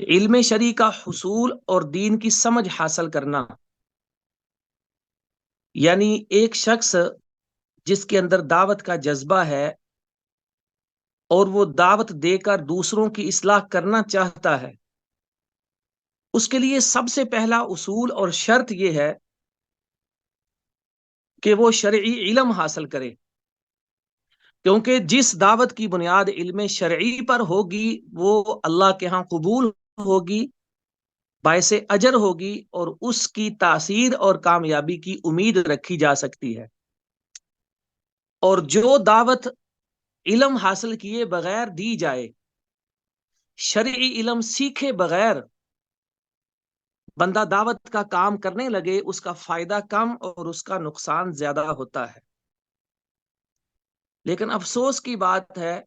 علم شرعی کا حصول اور دین کی سمجھ حاصل کرنا، یعنی ایک شخص جس کے اندر دعوت کا جذبہ ہے اور وہ دعوت دے کر دوسروں کی اصلاح کرنا چاہتا ہے، اس کے لیے سب سے پہلا اصول اور شرط یہ ہے کہ وہ شرعی علم حاصل کرے، کیونکہ جس دعوت کی بنیاد علم شرعی پر ہوگی وہ اللہ کے ہاں قبول ہوگی، باعث اجر ہوگی، اور اس کی تاثیر اور کامیابی کی امید رکھی جا سکتی ہے۔ اور جو دعوت علم حاصل کیے بغیر دی جائے، شرعی علم سیکھے بغیر بندہ دعوت کا کام کرنے لگے، اس کا فائدہ کم اور اس کا نقصان زیادہ ہوتا ہے۔ لیکن افسوس کی بات ہے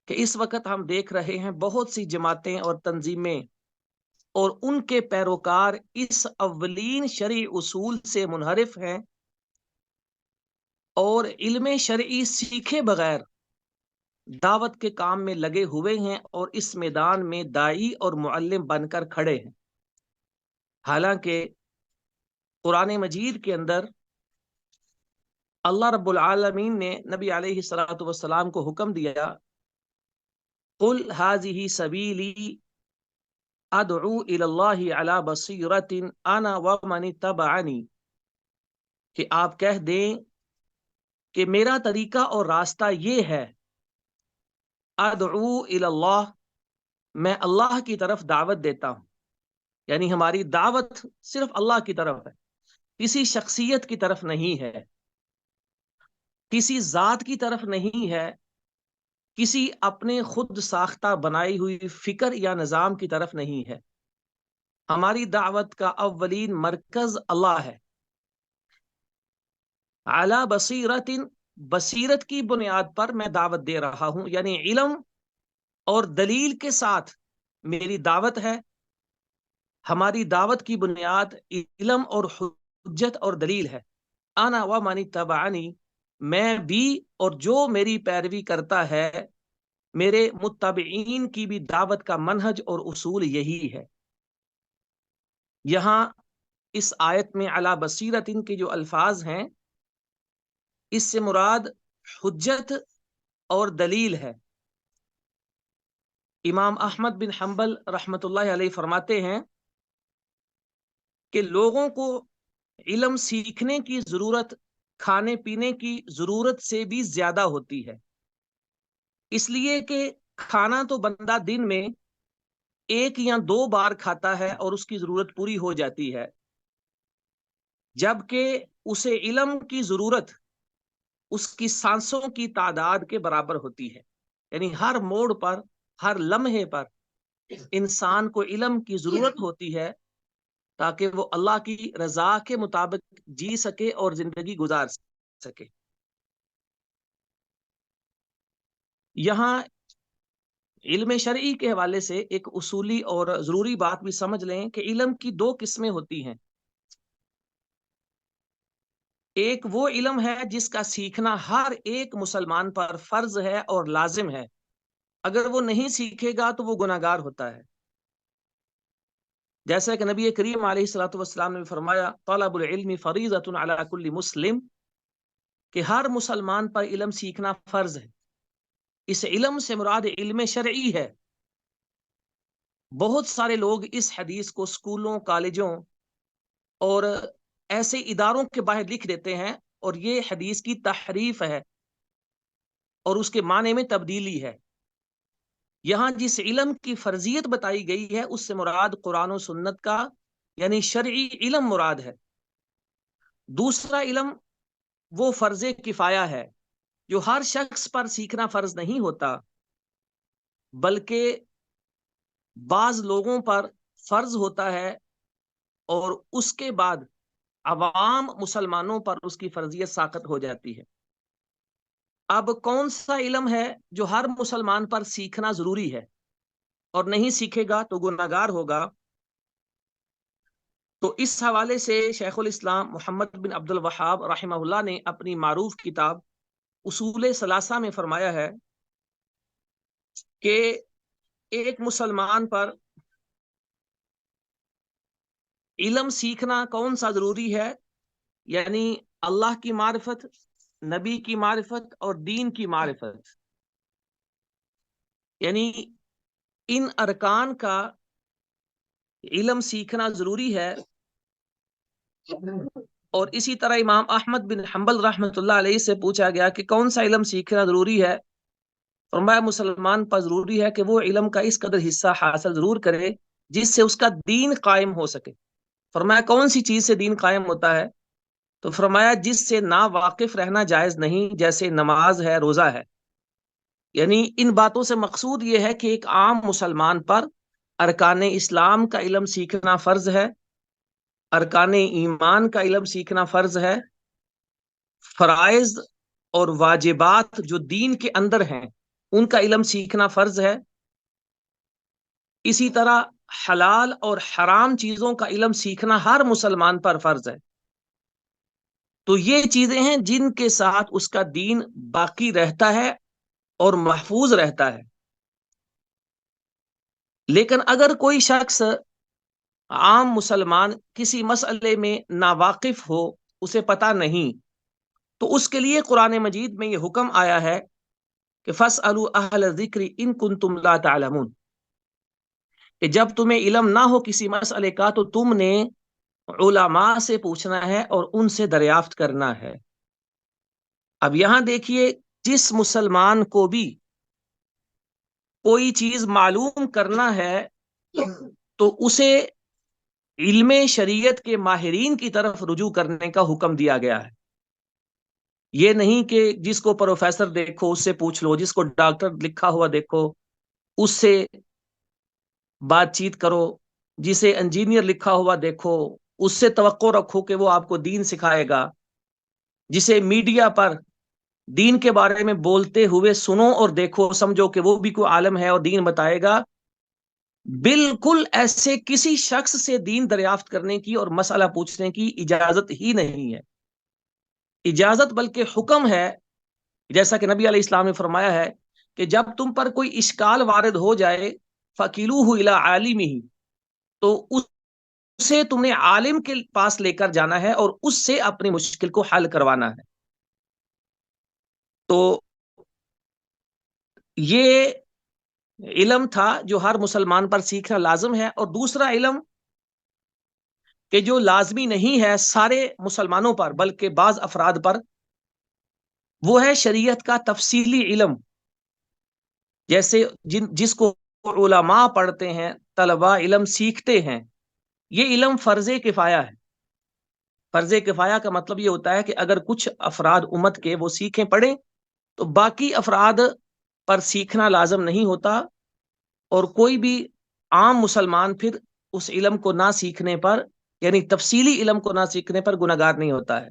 کہ اس وقت ہم دیکھ رہے ہیں بہت سی جماعتیں اور تنظیمیں اور ان کے پیروکار اس اولین شرعی اصول سے منحرف ہیں اور علم شرعی سیکھے بغیر دعوت کے کام میں لگے ہوئے ہیں اور اس میدان میں داعی اور معلم بن کر کھڑے ہیں۔ حالانکہ قرآن مجید کے اندر اللہ رب العالمین نے نبی علیہ الصلوۃ والسلام کو حکم دیا، قل هذه سبیلی ادعو الی اللہ علی بصیرۃ انا ومن اتبعنی، کہ آپ کہہ دیں کہ میرا طریقہ اور راستہ یہ ہے، ادعو الی اللہ، میں اللہ کی طرف دعوت دیتا ہوں، یعنی ہماری دعوت صرف اللہ کی طرف ہے، کسی شخصیت کی طرف نہیں ہے، کسی ذات کی طرف نہیں ہے، کسی اپنے خود ساختہ بنائی ہوئی فکر یا نظام کی طرف نہیں ہے۔ ہماری دعوت کا اولین مرکز اللہ ہے۔ اعلی بصیرت، بصیرت کی بنیاد پر میں دعوت دے رہا ہوں، یعنی علم اور دلیل کے ساتھ میری دعوت ہے۔ ہماری دعوت کی بنیاد علم اور حجت اور دلیل ہے۔ انا و من تبعنی، میں بھی اور جو میری پیروی کرتا ہے، میرے متبعین کی بھی دعوت کا منہج اور اصول یہی ہے۔ یہاں اس آیت میں علی بصیرت کے جو الفاظ ہیں، اس سے مراد حجت اور دلیل ہے۔ امام احمد بن حنبل رحمۃ اللہ علیہ فرماتے ہیں کہ لوگوں کو علم سیکھنے کی ضرورت کھانے پینے کی ضرورت سے بھی زیادہ ہوتی ہے، اس لیے کہ کھانا تو بندہ دن میں ایک یا دو بار کھاتا ہے اور اس کی ضرورت پوری ہو جاتی ہے، جبکہ اسے علم کی ضرورت اس کی سانسوں کی تعداد کے برابر ہوتی ہے۔ یعنی ہر موڑ پر، ہر لمحے پر انسان کو علم کی ضرورت ہوتی ہے تاکہ وہ اللہ کی رضا کے مطابق جی سکے اور زندگی گزار سکے۔ یہاں علم شرعی کے حوالے سے ایک اصولی اور ضروری بات بھی سمجھ لیں کہ علم کی دو قسمیں ہوتی ہیں۔ ایک وہ علم ہے جس کا سیکھنا ہر ایک مسلمان پر فرض ہے اور لازم ہے، اگر وہ نہیں سیکھے گا تو وہ گناہگار ہوتا ہے۔ جیسا کہ نبی کریم علیہ الصلوۃ والسلام نے فرمایا، طلب العلم فریضۃ علی کل مسلم، کہ ہر مسلمان پر علم سیکھنا فرض ہے۔ اس علم سے مراد علم شرعی ہے۔ بہت سارے لوگ اس حدیث کو اسکولوں، کالجوں اور ایسے اداروں کے باہر لکھ دیتے ہیں اور یہ حدیث کی تحریف ہے اور اس کے معنی میں تبدیلی ہے۔ یہاں جس علم کی فرضیت بتائی گئی ہے اس سے مراد قرآن و سنت کا یعنی شرعی علم مراد ہے۔ دوسرا علم وہ فرض کفایہ ہے جو ہر شخص پر سیکھنا فرض نہیں ہوتا، بلکہ بعض لوگوں پر فرض ہوتا ہے اور اس کے بعد عوام مسلمانوں پر اس کی فرضیت ساقط ہو جاتی ہے۔ اب کون سا علم ہے جو ہر مسلمان پر سیکھنا ضروری ہے اور نہیں سیکھے گا تو گناہگار ہوگا؟ تو اس حوالے سے شیخ الاسلام محمد بن عبد الوہاب رحمہ اللہ نے اپنی معروف کتاب اصول ثلاثہ میں فرمایا ہے کہ ایک مسلمان پر علم سیکھنا کون سا ضروری ہے؟ یعنی اللہ کی معرفت، نبی کی معرفت اور دین کی معرفت، یعنی ان ارکان کا علم سیکھنا ضروری ہے۔ اور اسی طرح امام احمد بن حنبل رحمۃ اللہ علیہ سے پوچھا گیا کہ کون سا علم سیکھنا ضروری ہے؟ فرمایا مسلمان پر ضروری ہے کہ وہ علم کا اس قدر حصہ حاصل ضرور کرے جس سے اس کا دین قائم ہو سکے۔ فرمایا کون سی چیز سے دین قائم ہوتا ہے؟ تو فرمایا جس سے نا واقف رہنا جائز نہیں، جیسے نماز ہے، روزہ ہے۔ یعنی ان باتوں سے مقصود یہ ہے کہ ایک عام مسلمان پر ارکان اسلام کا علم سیکھنا فرض ہے، ارکان ایمان کا علم سیکھنا فرض ہے، فرائض اور واجبات جو دین کے اندر ہیں ان کا علم سیکھنا فرض ہے، اسی طرح حلال اور حرام چیزوں کا علم سیکھنا ہر مسلمان پر فرض ہے۔ تو یہ چیزیں ہیں جن کے ساتھ اس کا دین باقی رہتا ہے اور محفوظ رہتا ہے۔ لیکن اگر کوئی شخص عام مسلمان کسی مسئلے میں ناواقف ہو، اسے پتہ نہیں، تو اس کے لیے قرآن مجید میں یہ حکم آیا ہے کہ فَاسْأَلُوا أَهْلَ الذِّكْرِ إِن كُنتُمْ لَا تَعْلَمُونَ، کہ جب تمہیں علم نہ ہو کسی مسئلے کا تو تم نے علماء سے پوچھنا ہے اور ان سے دریافت کرنا ہے۔ اب یہاں دیکھیے، جس مسلمان کو بھی کوئی چیز معلوم کرنا ہے تو اسے علم شریعت کے ماہرین کی طرف رجوع کرنے کا حکم دیا گیا ہے۔ یہ نہیں کہ جس کو پروفیسر دیکھو اس سے پوچھ لو، جس کو ڈاکٹر لکھا ہوا دیکھو اس سے بات چیت کرو، جسے انجینئر لکھا ہوا دیکھو اس سے توقع رکھو کہ وہ آپ کو دین سکھائے گا، جسے میڈیا پر دین کے بارے میں بولتے ہوئے سنو اور دیکھو، سمجھو کہ وہ بھی کوئی عالم ہے اور دین بتائے گا۔ بالکل ایسے کسی شخص سے دین دریافت کرنے کی اور مسئلہ پوچھنے کی اجازت ہی نہیں ہے۔ اجازت بلکہ حکم ہے، جیسا کہ نبی علیہ السلام نے فرمایا ہے کہ جب تم پر کوئی اشکال وارد ہو جائے فَقِلُوهُ إِلَىٰ عَالِمِهِ، تو اسے تم نے عالم کے پاس لے کر جانا ہے اور اس سے اپنی مشکل کو حل کروانا ہے۔ تو یہ علم تھا جو ہر مسلمان پر سیکھنا لازم ہے۔ اور دوسرا علم کہ جو لازمی نہیں ہے سارے مسلمانوں پر بلکہ بعض افراد پر، وہ ہے شریعت کا تفصیلی علم، جیسے جس کو علماء پڑھتے ہیں، طلباء علم سیکھتے ہیں۔ یہ علم فرض کفایہ ہے۔ فرض کفایہ کا مطلب یہ ہوتا ہے کہ اگر کچھ افراد امت کے وہ سیکھیں پڑھیں تو باقی افراد پر سیکھنا لازم نہیں ہوتا، اور کوئی بھی عام مسلمان پھر اس علم کو نہ سیکھنے پر، یعنی تفصیلی علم کو نہ سیکھنے پر گناہگار نہیں ہوتا ہے۔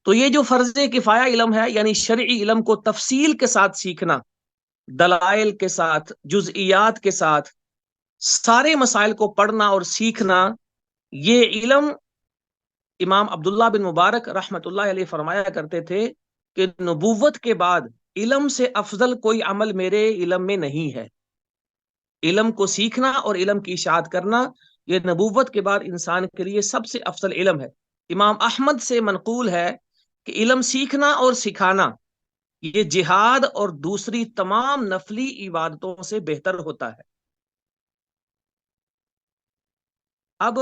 تو یہ جو فرض کفایہ علم ہے، یعنی شرعی علم کو تفصیل کے ساتھ سیکھنا، دلائل کے ساتھ، جزئیات کے ساتھ، سارے مسائل کو پڑھنا اور سیکھنا، یہ علم امام عبداللہ بن مبارک رحمت اللہ علیہ فرمایا کرتے تھے کہ نبوت کے بعد علم سے افضل کوئی عمل میرے علم میں نہیں ہے۔ علم کو سیکھنا اور علم کی اشاعت کرنا، یہ نبوت کے بعد انسان کے لیے سب سے افضل علم ہے۔ امام احمد سے منقول ہے کہ علم سیکھنا اور سکھانا یہ جہاد اور دوسری تمام نفلی عبادتوں سے بہتر ہوتا ہے۔ اب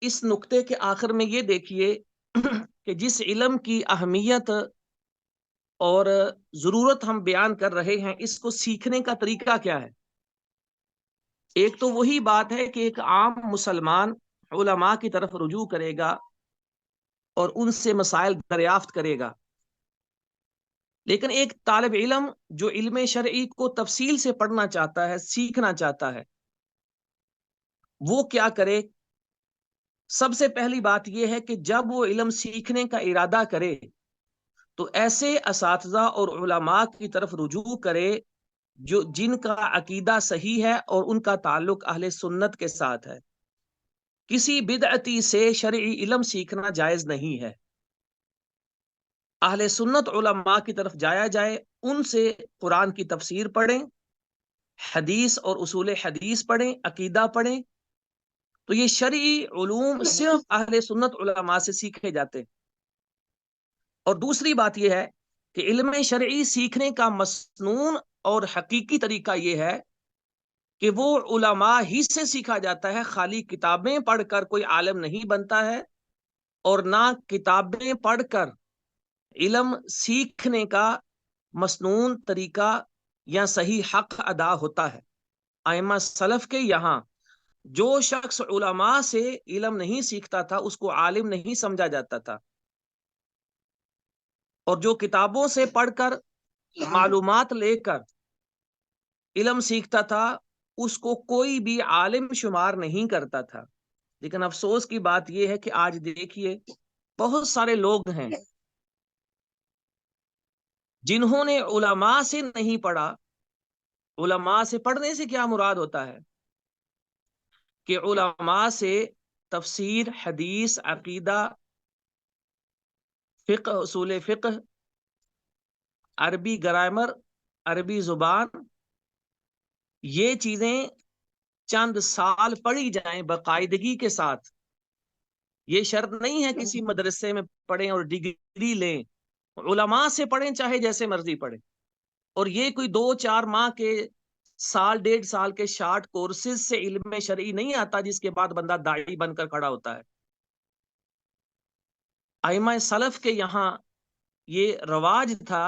اس نقطے کے آخر میں یہ دیکھیے کہ جس علم کی اہمیت اور ضرورت ہم بیان کر رہے ہیں، اس کو سیکھنے کا طریقہ کیا ہے؟ ایک تو وہی بات ہے کہ ایک عام مسلمان علماء کی طرف رجوع کرے گا اور ان سے مسائل دریافت کرے گا، لیکن ایک طالب علم جو علم شرعی کو تفصیل سے پڑھنا چاہتا ہے، سیکھنا چاہتا ہے، وہ کیا کرے؟ سب سے پہلی بات یہ ہے کہ جب وہ علم سیکھنے کا ارادہ کرے تو ایسے اساتذہ اور علماء کی طرف رجوع کرے جن کا عقیدہ صحیح ہے اور ان کا تعلق اہل سنت کے ساتھ ہے۔ کسی بدعتی سے شرعی علم سیکھنا جائز نہیں ہے۔ اہل سنت علماء کی طرف جایا جائے، ان سے قرآن کی تفسیر پڑھیں، حدیث اور اصول حدیث پڑھیں، عقیدہ پڑھیں، تو یہ شرعی علوم صرف اہل سنت علماء سے سیکھے جاتے ہیں۔ اور دوسری بات یہ ہے کہ علم شرعی سیکھنے کا مسنون اور حقیقی طریقہ یہ ہے کہ وہ علماء ہی سے سیکھا جاتا ہے، خالی کتابیں پڑھ کر کوئی عالم نہیں بنتا ہے، اور نہ کتابیں پڑھ کر علم سیکھنے کا مسنون طریقہ یا صحیح حق ادا ہوتا ہے۔ ائمہ سلف کے یہاں جو شخص علماء سے علم نہیں سیکھتا تھا اس کو عالم نہیں سمجھا جاتا تھا، اور جو کتابوں سے پڑھ کر معلومات لے کر علم سیکھتا تھا اس کو کوئی بھی عالم شمار نہیں کرتا تھا۔ لیکن افسوس کی بات یہ ہے کہ آج دیکھیے بہت سارے لوگ ہیں جنہوں نے علماء سے نہیں پڑھا۔ علماء سے پڑھنے سے کیا مراد ہوتا ہے کہ علماء سے تفسیر، حدیث، عقیدہ، فقہ، اصول فقہ، عربی گرامر، عربی زبان، یہ چیزیں چند سال پڑھی جائیں باقاعدگی کے ساتھ۔ یہ شرط نہیں ہے کسی مدرسے میں پڑھیں اور ڈگری لیں، علماء سے پڑھیں چاہے جیسے مرضی پڑھیں۔ اور یہ کوئی 2-4 ماہ کے، سال 1.5 سال کے شارٹ کورسز سے علم شرعی نہیں آتا جس کے بعد بندہ داعی بن کر کھڑا ہوتا ہے۔ ائمہ سلف کے یہاں یہ رواج تھا،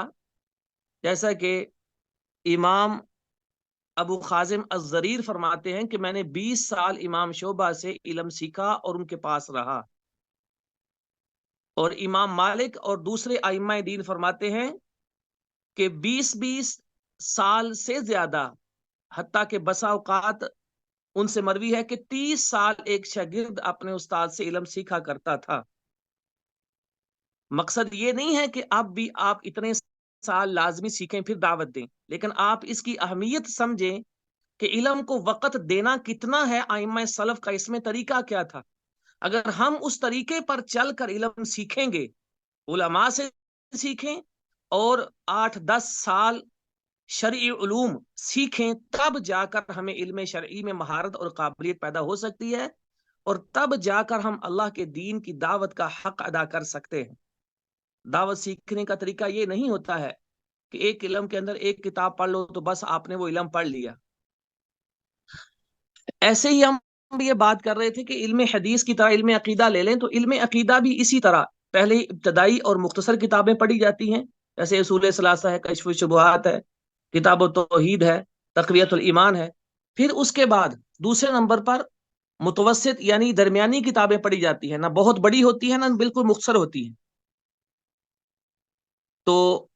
جیسا کہ امام ابو خازم الضریر فرماتے ہیں کہ میں نے 20 سال امام شعبہ سے علم سیکھا اور ان کے پاس رہا۔ اور امام مالک اور دوسرے ائمہ دین فرماتے ہیں کہ 20 سال سے زیادہ، حتیٰ کہ بسا اوقات ان سے مروی ہے کہ 30 سال ایک شاگرد اپنے استاد سے علم سیکھا کرتا تھا۔ مقصد یہ نہیں ہے کہ اب بھی آپ اتنے سال لازمی سیکھیں پھر دعوت دیں، لیکن آپ اس کی اہمیت سمجھیں کہ علم کو وقت دینا کتنا ہے۔ ائمہ سلف کا اس میں طریقہ کیا تھا؟ اگر ہم اس طریقے پر چل کر علم سیکھیں گے، علماء سے سیکھیں اور 8-10 سال شرعی علوم سیکھیں، تب جا کر ہمیں علم شرعی میں مہارت اور قابلیت پیدا ہو سکتی ہے، اور تب جا کر ہم اللہ کے دین کی دعوت کا حق ادا کر سکتے ہیں۔ دعوت سیکھنے کا طریقہ یہ نہیں ہوتا ہے کہ ایک علم کے اندر ایک کتاب پڑھ لو تو بس آپ نے وہ علم پڑھ لیا۔ ایسے ہی ہم یہ بات کر رہے تھے کہ علم حدیث کی طرح علم عقیدہ لے لیں، تو علم عقیدہ بھی اسی طرح پہلے ابتدائی اور مختصر کتابیں پڑھی جاتی ہیں، جیسے اصول ثلاثہ ہے، کشف الشبہات ہے، کتاب التوحید ہے، تقویۃ الایمان ہے۔ پھر اس کے بعد دوسرے نمبر پر متوسط یعنی درمیانی کتابیں پڑھی جاتی ہیں، نہ بہت بڑی ہوتی ہیں نہ بالکل مختصر ہوتی ہیں۔ تو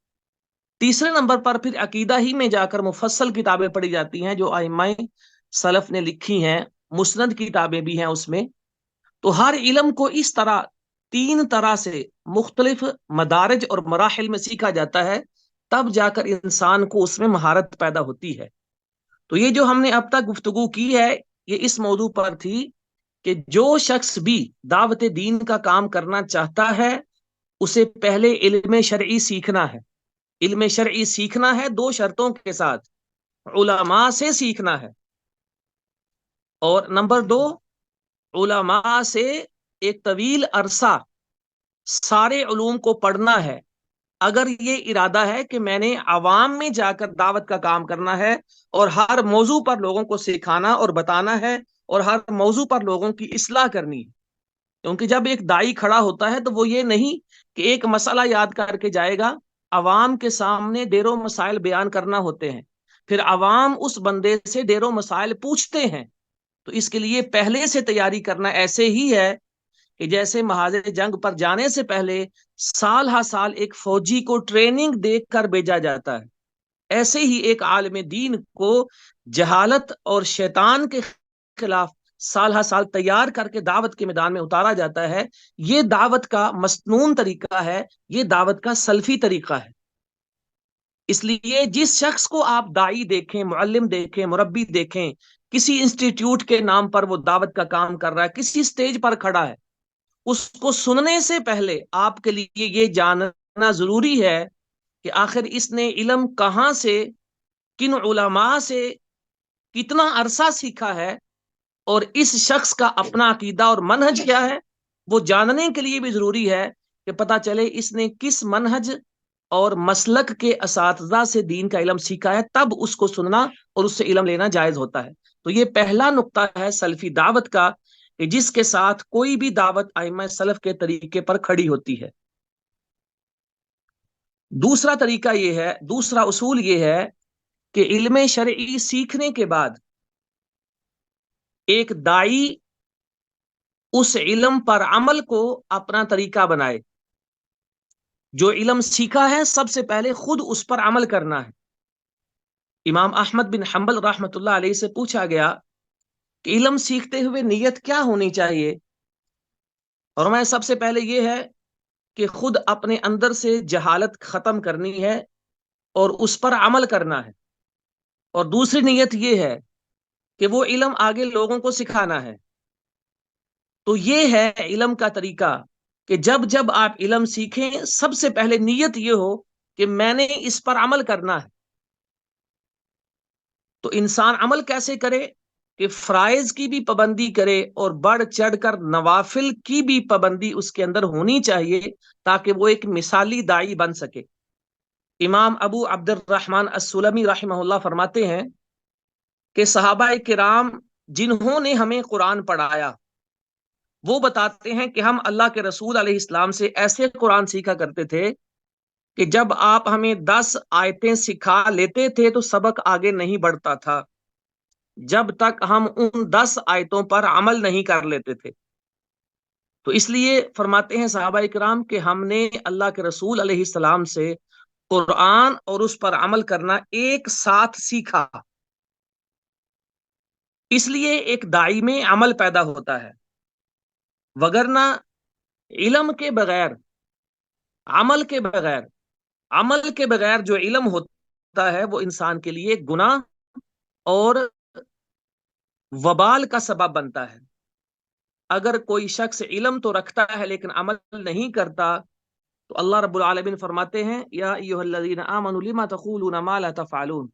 تیسرے نمبر پر پھر عقیدہ ہی میں جا کر مفصل کتابیں پڑھی جاتی ہیں جو ائمہ سلف نے لکھی ہیں، مسند کتابیں بھی ہیں اس میں۔ تو ہر علم کو اس طرح 3 طرح سے مختلف مدارج اور مراحل میں سیکھا جاتا ہے، تب جا کر انسان کو اس میں مہارت پیدا ہوتی ہے۔ تو یہ جو ہم نے اب تک گفتگو کی ہے یہ اس موضوع پر تھی کہ جو شخص بھی دعوت دین کا کام کرنا چاہتا ہے اسے پہلے علم شرعی سیکھنا ہے۔ علم شرعی سیکھنا ہے 2 شرطوں کے ساتھ، علماء سے سیکھنا ہے، اور نمبر 2، علماء سے ایک طویل عرصہ سارے علوم کو پڑھنا ہے۔ اگر یہ ارادہ ہے کہ میں نے عوام میں جا کر دعوت کا کام کرنا ہے اور ہر موضوع پر لوگوں کو سکھانا اور بتانا ہے اور ہر موضوع پر لوگوں کی اصلاح کرنی ہے، کیونکہ جب ایک دائی کھڑا ہوتا ہے تو وہ یہ نہیں کہ ایک مسئلہ یاد کر کے جائے گا، عوام کے سامنے ڈیروں مسائل بیان کرنا ہوتے ہیں، پھر عوام اس بندے سے ڈیروں مسائل پوچھتے ہیں۔ تو اس کے لیے پہلے سے تیاری کرنا ایسے ہی ہے کہ جیسے محاذ جنگ پر جانے سے پہلے سال ہا سال ایک فوجی کو ٹریننگ دے کر بھیجا جاتا ہے، ایسے ہی ایک عالم دین کو جہالت اور شیطان کے خلاف سال ہا سال تیار کر کے دعوت کے میدان میں اتارا جاتا ہے۔ یہ دعوت کا مسنون طریقہ ہے، یہ دعوت کا سلفی طریقہ ہے۔ اس لیے جس شخص کو آپ دائی دیکھیں، معلم دیکھیں، مربی دیکھیں، کسی انسٹیٹیوٹ کے نام پر وہ دعوت کا کام کر رہا ہے، کسی سٹیج پر کھڑا ہے، اس کو سننے سے پہلے آپ کے لیے یہ جاننا ضروری ہے کہ آخر اس نے علم کہاں سے، کن علماء سے کتنا عرصہ سیکھا ہے، اور اس شخص کا اپنا عقیدہ اور منہج کیا ہے، وہ جاننے کے لیے بھی ضروری ہے کہ پتہ چلے اس نے کس منہج اور مسلک کے اساتذہ سے دین کا علم سیکھا ہے، تب اس کو سننا اور اس سے علم لینا جائز ہوتا ہے۔ تو یہ پہلا نقطہ ہے سلفی دعوت کا، کہ جس کے ساتھ کوئی بھی دعوت ائمہ سلف کے طریقے پر کھڑی ہوتی ہے۔ دوسرا طریقہ یہ ہے، دوسرا اصول یہ ہے کہ علم شرعی سیکھنے کے بعد ایک دائی اس علم پر عمل کو اپنا طریقہ بنائے۔ جو علم سیکھا ہے سب سے پہلے خود اس پر عمل کرنا ہے۔ امام احمد بن حنبل رحمۃ اللہ علیہ سے پوچھا گیا کہ علم سیکھتے ہوئے نیت کیا ہونی چاہیے؟ اور میں سب سے پہلے یہ ہے کہ خود اپنے اندر سے جہالت ختم کرنی ہے اور اس پر عمل کرنا ہے، اور دوسری نیت یہ ہے کہ وہ علم آگے لوگوں کو سکھانا ہے۔ تو یہ ہے علم کا طریقہ کہ جب جب آپ علم سیکھیں سب سے پہلے نیت یہ ہو کہ میں نے اس پر عمل کرنا ہے۔ تو انسان عمل کیسے کرے؟ کہ فرائض کی بھی پابندی کرے اور بڑھ چڑھ کر نوافل کی بھی پابندی اس کے اندر ہونی چاہیے، تاکہ وہ ایک مثالی داعی بن سکے۔ امام ابو عبد الرحمن السلمی رحمہ اللہ فرماتے ہیں کہ صحابہ کرام جنہوں نے ہمیں قرآن پڑھایا، وہ بتاتے ہیں کہ ہم اللہ کے رسول علیہ السلام سے ایسے قرآن سیکھا کرتے تھے کہ جب آپ ہمیں 10 آیتیں سکھا لیتے تھے تو سبق آگے نہیں بڑھتا تھا جب تک ہم ان 10 آیتوں پر عمل نہیں کر لیتے تھے۔ تو اس لیے فرماتے ہیں صحابہ کرام کہ ہم نے اللہ کے رسول علیہ السلام سے قرآن اور اس پر عمل کرنا ایک ساتھ سیکھا، اس لیے ایک داعی میں عمل پیدا ہوتا ہے، وگرنہ علم کے بغیر، عمل کے بغیر، عمل کے بغیر جو علم ہوتا ہے وہ انسان کے لیے گناہ اور وبال کا سبب بنتا ہے۔ اگر کوئی شخص علم تو رکھتا ہے لیکن عمل نہیں کرتا، تو اللہ رب العالمین فرماتے ہیں یا ایھا الذین آمنوا لما تقولون ما لا تفعلون،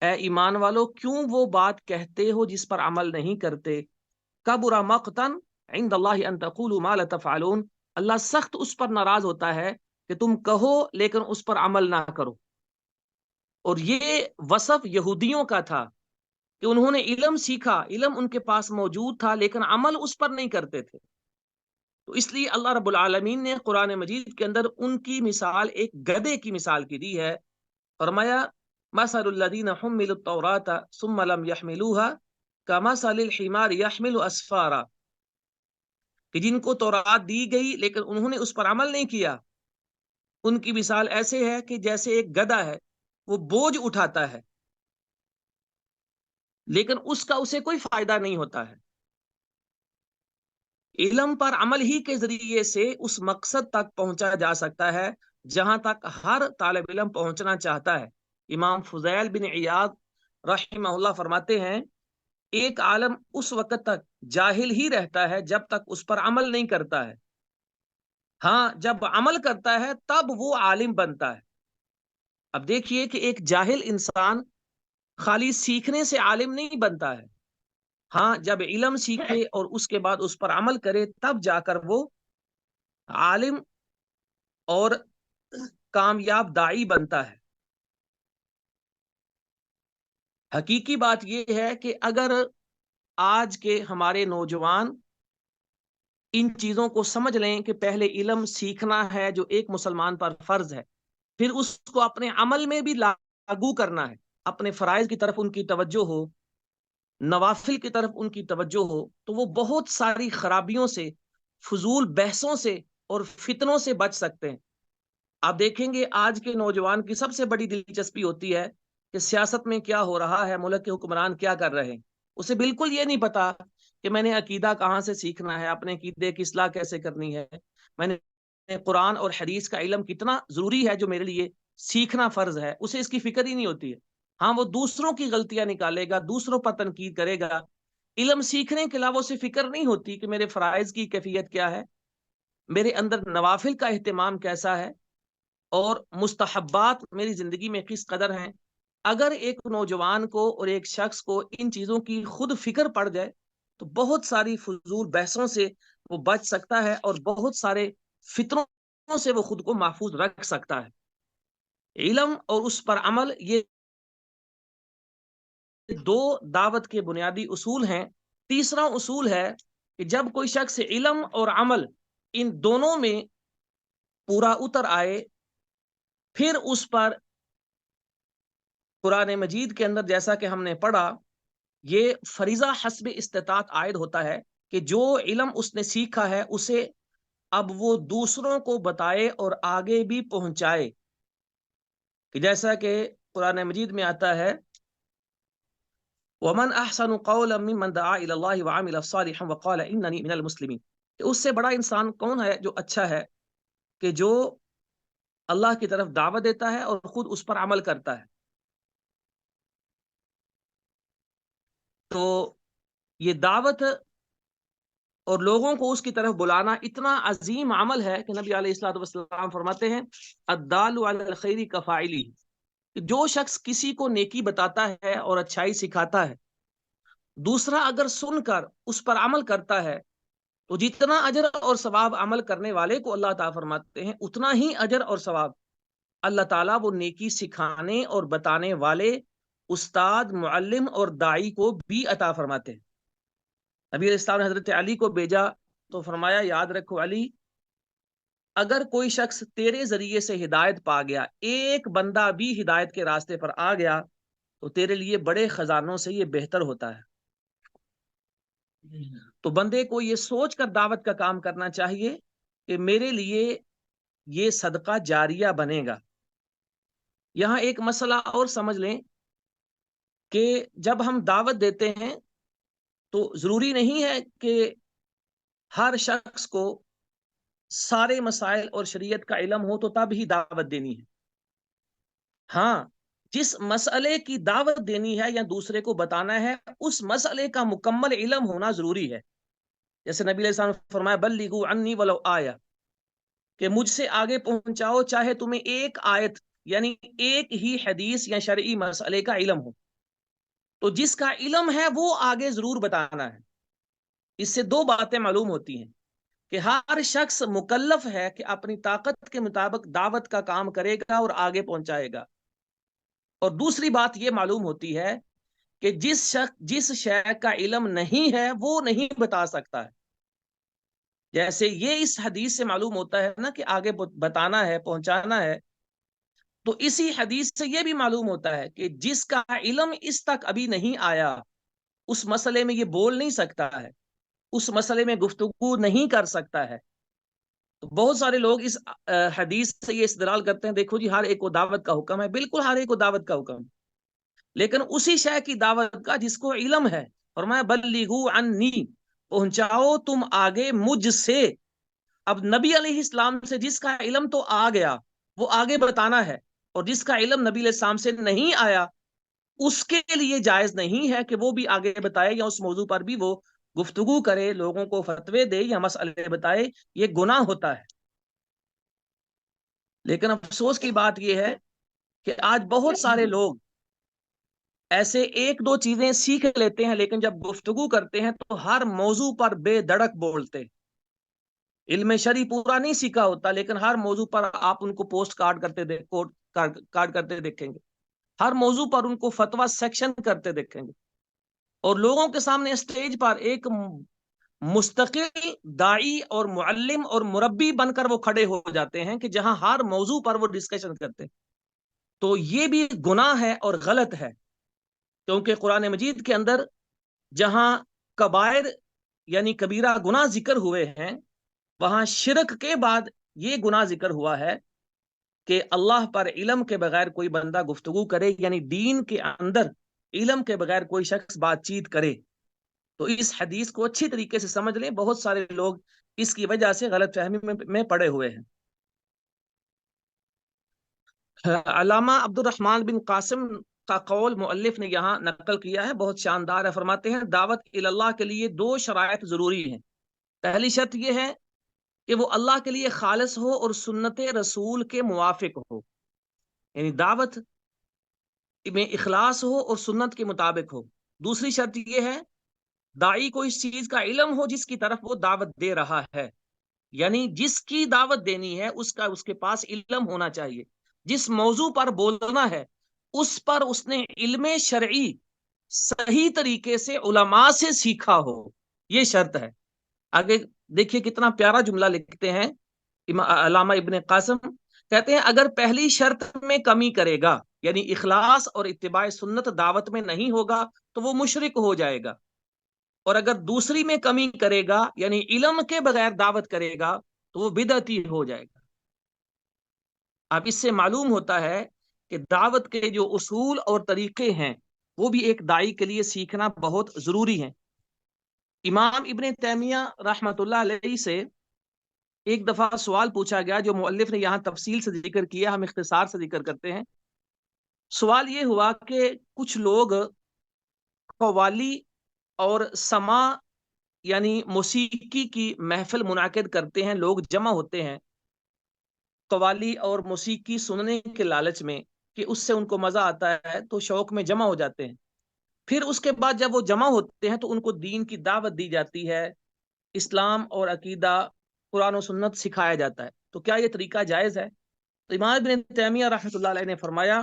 اے ایمان والو کیوں وہ بات کہتے ہو جس پر عمل نہیں کرتے؟ کبر مقتا عند اللہ ان تقولوا ما لا تفعلون، اللہ سخت اس پر ناراض ہوتا ہے کہ تم کہو لیکن اس پر عمل نہ کرو۔ اور یہ وصف یہودیوں کا تھا کہ انہوں نے علم سیکھا، علم ان کے پاس موجود تھا لیکن عمل اس پر نہیں کرتے تھے۔ تو اس لیے اللہ رب العالمین نے قرآن مجید کے اندر ان کی مثال ایک گدھے کی مثال کی دی ہے۔ فرمایا مثل الذین حملوا التوراۃ ثم لم يحملوها كمثل الحمار يحمل اسفارا، کہ جن کو تورات دی گئی لیکن انہوں نے اس پر عمل نہیں کیا، ان کی مثال ایسے ہے کہ جیسے ایک گدھا ہے، وہ بوجھ اٹھاتا ہے لیکن اس کا اسے کوئی فائدہ نہیں ہوتا ہے۔ علم پر عمل ہی کے ذریعے سے اس مقصد تک پہنچا جا سکتا ہے جہاں تک ہر طالب علم پہنچنا چاہتا ہے۔ امام فضیل بن عیاض رحمہ اللہ فرماتے ہیں ایک عالم اس وقت تک جاہل ہی رہتا ہے جب تک اس پر عمل نہیں کرتا ہے، ہاں جب عمل کرتا ہے تب وہ عالم بنتا ہے۔ اب دیکھیے کہ ایک جاہل انسان خالی سیکھنے سے عالم نہیں بنتا ہے، ہاں جب علم سیکھے اور اس کے بعد اس پر عمل کرے تب جا کر وہ عالم اور کامیاب داعی بنتا ہے۔ حقیقی بات یہ ہے کہ اگر آج کے ہمارے نوجوان ان چیزوں کو سمجھ لیں کہ پہلے علم سیکھنا ہے جو ایک مسلمان پر فرض ہے، پھر اس کو اپنے عمل میں بھی لاگو کرنا ہے، اپنے فرائض کی طرف ان کی توجہ ہو، نوافل کی طرف ان کی توجہ ہو، تو وہ بہت ساری خرابیوں سے، فضول بحثوں سے اور فتنوں سے بچ سکتے ہیں۔ آپ دیکھیں گے آج کے نوجوان کی سب سے بڑی دلچسپی ہوتی ہے کہ سیاست میں کیا ہو رہا ہے، ملک کے حکمران کیا کر رہے ہیں، اسے بالکل یہ نہیں پتا کہ میں نے عقیدہ کہاں سے سیکھنا ہے، اپنے عقیدے کی اصلاح کیسے کرنی ہے، میں نے قرآن اور حدیث کا علم کتنا ضروری ہے جو میرے لیے سیکھنا فرض ہے، اسے اس کی فکر ہی نہیں ہوتی ہے۔ ہاں وہ دوسروں کی غلطیاں نکالے گا، دوسروں پر تنقید کرے گا، علم سیکھنے کے علاوہ اسے فکر نہیں ہوتی کہ میرے فرائض کی کیفیت کیا ہے، میرے اندر نوافل کا اہتمام کیسا ہے، اور مستحبات میری زندگی میں کس قدر ہیں۔ اگر ایک نوجوان کو اور ایک شخص کو ان چیزوں کی خود فکر پڑ جائے تو بہت ساری فضول بحثوں سے وہ بچ سکتا ہے اور بہت سارے فتنوں سے وہ خود کو محفوظ رکھ سکتا ہے. علم اور اس پر عمل، یہ دو دعوت کے بنیادی اصول ہیں. تیسرا اصول ہے کہ جب کوئی شخص علم اور عمل ان دونوں میں پورا اتر آئے، پھر اس پر قرآن مجید کے اندر جیسا کہ ہم نے پڑھا یہ فریضہ حسب استطاعت عائد ہوتا ہے کہ جو علم اس نے سیکھا ہے اسے اب وہ دوسروں کو بتائے اور آگے بھی پہنچائے. کہ جیسا کہ قرآن مجید میں آتا ہے وَمَنْ أَحْسَنُ قَوْلًا مِّمَّنْ دَعَا إِلَى اللَّهِ وَعَمِلَ صَالِحًا وَقَالَ إِنَّنِي مِنَ الْمُسْلِمِينَ. کہ اس سے بڑا انسان کون ہے جو اچھا ہے کہ جو اللہ کی طرف دعوت دیتا ہے اور خود اس پر عمل کرتا ہے. تو یہ دعوت اور لوگوں کو اس کی طرف بلانا اتنا عظیم عمل ہے کہ نبی علیہ الصلوۃ والسلام فرماتے ہیں الدال علی الخیر کفاعلی. جو شخص کسی کو نیکی بتاتا ہے اور اچھائی سکھاتا ہے، دوسرا اگر سن کر اس پر عمل کرتا ہے تو جتنا اجر اور ثواب عمل کرنے والے کو اللہ تعالیٰ فرماتے ہیں اتنا ہی اجر اور ثواب اللہ تعالیٰ وہ نیکی سکھانے اور بتانے والے استاد، معلم اور داعی کو بھی عطا فرماتے ہیں. نبی علیہ السلام نے حضرت علی کو بھیجا تو فرمایا یاد رکھو علی، اگر کوئی شخص تیرے ذریعے سے ہدایت پا گیا، ایک بندہ بھی ہدایت کے راستے پر آ گیا تو تیرے لیے بڑے خزانوں سے یہ بہتر ہوتا ہے. تو بندے کو یہ سوچ کر دعوت کا کام کرنا چاہیے کہ میرے لیے یہ صدقہ جاریہ بنے گا. یہاں ایک مسئلہ اور سمجھ لیں کہ جب ہم دعوت دیتے ہیں تو ضروری نہیں ہے کہ ہر شخص کو سارے مسائل اور شریعت کا علم ہو تو تب ہی دعوت دینی ہے. ہاں، جس مسئلے کی دعوت دینی ہے یا دوسرے کو بتانا ہے اس مسئلے کا مکمل علم ہونا ضروری ہے. جیسے نبی علیہ السلام نے فرمایا بلغوا عنی ولو آیہ، کہ مجھ سے آگے پہنچاؤ چاہے تمہیں ایک آیت یعنی ایک ہی حدیث یا شرعی مسئلے کا علم ہو. تو جس کا علم ہے وہ آگے ضرور بتانا ہے. اس سے دو باتیں معلوم ہوتی ہیں کہ ہر شخص مکلف ہے کہ اپنی طاقت کے مطابق دعوت کا کام کرے گا اور آگے پہنچائے گا. اور دوسری بات یہ معلوم ہوتی ہے کہ جس شے کا علم نہیں ہے وہ نہیں بتا سکتا ہے. جیسے یہ اس حدیث سے معلوم ہوتا ہے نا کہ آگے بتانا ہے، پہنچانا ہے، تو اسی حدیث سے یہ بھی معلوم ہوتا ہے کہ جس کا علم اس تک ابھی نہیں آیا اس مسئلے میں یہ بول نہیں سکتا ہے، اس مسئلے میں گفتگو نہیں کر سکتا ہے. تو بہت سارے لوگ اس حدیث سے یہ استدلال کرتے ہیں دیکھو جی ہر ایک کو دعوت کا حکم ہے. بالکل ہر ایک کو دعوت کا حکم ہے، لیکن اسی شے کی دعوت کا جس کو علم ہے. فرمایا بلغوا عنی، پہنچاؤ تم آگے مجھ سے. اب نبی علیہ السلام سے جس کا علم تو آ گیا وہ آگے بتانا ہے، اور جس کا علم نبی علیہ السلام سے نہیں آیا اس کے لیے جائز نہیں ہے کہ وہ بھی آگے بتائے یا اس موضوع پر بھی وہ گفتگو کرے، لوگوں کو فتوے دے یا مسئلے بتائے. یہ گناہ ہوتا ہے. لیکن افسوس کی بات یہ ہے کہ آج بہت سارے لوگ ایسے ایک دو چیزیں سیکھ لیتے ہیں لیکن جب گفتگو کرتے ہیں تو ہر موضوع پر بے دڑک بولتے. علم شرعی پورا نہیں سیکھا ہوتا لیکن ہر موضوع پر آپ ان کو پوسٹ کارڈ کرتے دیکھیں گے، ہر موضوع پر ان کو فتویٰ سیکشن کرتے دیکھیں گے، اور لوگوں کے سامنے اسٹیج پر ایک مستقل داعی اور معلم اور مربی بن کر وہ کھڑے ہو جاتے ہیں کہ جہاں ہر موضوع پر وہ ڈسکشن کرتے ہیں. تو یہ بھی گناہ ہے اور غلط ہے، کیونکہ قرآن مجید کے اندر جہاں کبائر یعنی کبیرہ گناہ ذکر ہوئے ہیں وہاں شرک کے بعد یہ گناہ ذکر ہوا ہے کہ اللہ پر علم کے بغیر کوئی بندہ گفتگو کرے، یعنی دین کے اندر علم کے بغیر کوئی شخص بات چیت کرے. تو اس حدیث کو اچھی طریقے سے سمجھ لیں، بہت سارے لوگ اس کی وجہ سے غلط فہمی میں پڑے ہوئے ہیں. علامہ عبد الرحمن بن قاسم کا قول مؤلف نے یہاں نقل کیا ہے، بہت شاندار ہے. فرماتے ہیں دعوت اللہ کے لیے دو شرائط ضروری ہیں. پہلی شرط یہ ہے کہ وہ اللہ کے لیے خالص ہو اور سنت رسول کے موافق ہو. یعنی دعوت میں اخلاص ہو اور سنت کے مطابق ہو. دوسری شرط یہ ہے دائی کو اس چیز کا علم ہو جس کی طرف وہ دعوت دے رہا ہے. یعنی جس کی دعوت دینی ہے اس کے پاس علم ہونا چاہیے. جس موضوع پر بولنا ہے اس پر اس نے علم شرعی صحیح طریقے سے علماء سے سیکھا ہو. یہ شرط ہے. آگے دیکھیے کتنا پیارا جملہ لکھتے ہیں علامہ ابن قاسم. کہتے ہیں اگر پہلی شرط میں کمی کرے گا یعنی اخلاص اور اتباع سنت دعوت میں نہیں ہوگا تو وہ مشرک ہو جائے گا. اور اگر دوسری میں کمی کرے گا یعنی علم کے بغیر دعوت کرے گا تو وہ بدعتی ہو جائے گا. اب اس سے معلوم ہوتا ہے کہ دعوت کے جو اصول اور طریقے ہیں وہ بھی ایک دائی کے لیے سیکھنا بہت ضروری ہے. امام ابن تیمیہ رحمۃ اللہ علیہ سے ایک دفعہ سوال پوچھا گیا جو مؤلف نے یہاں تفصیل سے ذکر کیا, ہم اختصار سے ذکر کرتے ہیں. سوال یہ ہوا کہ کچھ لوگ قوالی اور سما یعنی موسیقی کی محفل منعقد کرتے ہیں, لوگ جمع ہوتے ہیں قوالی اور موسیقی سننے کے لالچ میں کہ اس سے ان کو مزہ آتا ہے تو شوق میں جمع ہو جاتے ہیں. پھر اس کے بعد جب وہ جمع ہوتے ہیں تو ان کو دین کی دعوت دی جاتی ہے, اسلام اور عقیدہ قرآن و سنت سکھایا جاتا ہے. تو کیا یہ طریقہ جائز ہے؟ تو امام ابن تیمیہ رحمۃ اللہ علیہ نے فرمایا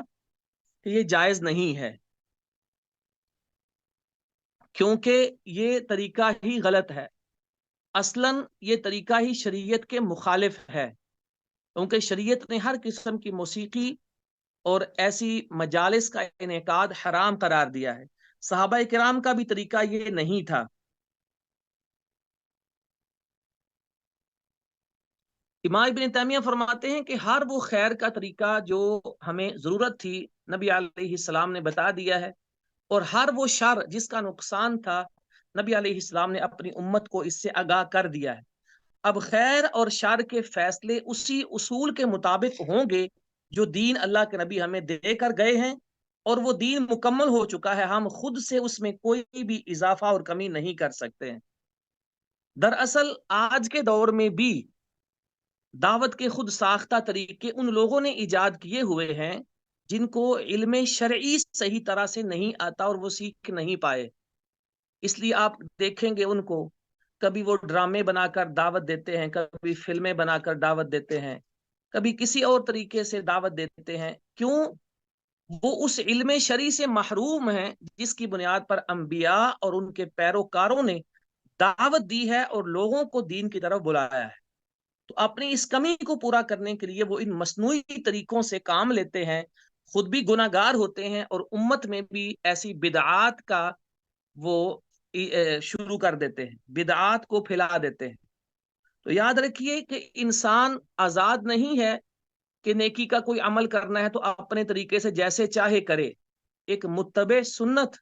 کہ یہ جائز نہیں ہے, کیونکہ یہ طریقہ ہی غلط ہے. اصلاً یہ طریقہ ہی شریعت کے مخالف ہے, کیونکہ شریعت نے ہر قسم کی موسیقی اور ایسی مجالس کا انعقاد حرام قرار دیا ہے. صحابہ کرام کا بھی طریقہ یہ نہیں تھا. امام ابن تیمیہ فرماتے ہیں کہ ہر وہ خیر کا طریقہ جو ہمیں ضرورت تھی نبی علیہ السلام نے بتا دیا ہے, اور ہر وہ شر جس کا نقصان تھا نبی علیہ السلام نے اپنی امت کو اس سے آگاہ کر دیا ہے. اب خیر اور شر کے فیصلے اسی اصول کے مطابق ہوں گے جو دین اللہ کے نبی ہمیں دے کر گئے ہیں, اور وہ دین مکمل ہو چکا ہے, ہم خود سے اس میں کوئی بھی اضافہ اور کمی نہیں کر سکتے ہیں. دراصل آج کے دور میں بھی دعوت کے خود ساختہ طریقے ان لوگوں نے ایجاد کیے ہوئے ہیں جن کو علم شرعی صحیح طرح سے نہیں آتا اور وہ سیکھ نہیں پائے. اس لیے آپ دیکھیں گے ان کو کبھی وہ ڈرامے بنا کر دعوت دیتے ہیں, کبھی فلمیں بنا کر دعوت دیتے ہیں, کبھی کسی اور طریقے سے دعوت دیتے ہیں. کیوں؟ وہ اس علم شرعی سے محروم ہیں جس کی بنیاد پر انبیاء اور ان کے پیروکاروں نے دعوت دی ہے اور لوگوں کو دین کی طرف بلایا ہے. تو اپنی اس کمی کو پورا کرنے کے لیے وہ ان مصنوعی طریقوں سے کام لیتے ہیں, خود بھی گناہ گار ہوتے ہیں اور امت میں بھی ایسی بدعات کا وہ شروع کر دیتے ہیں, بدعات کو پھیلا دیتے ہیں. تو یاد رکھیے کہ انسان آزاد نہیں ہے کہ نیکی کا کوئی عمل کرنا ہے تو اپنے طریقے سے جیسے چاہے کرے. ایک متبع سنت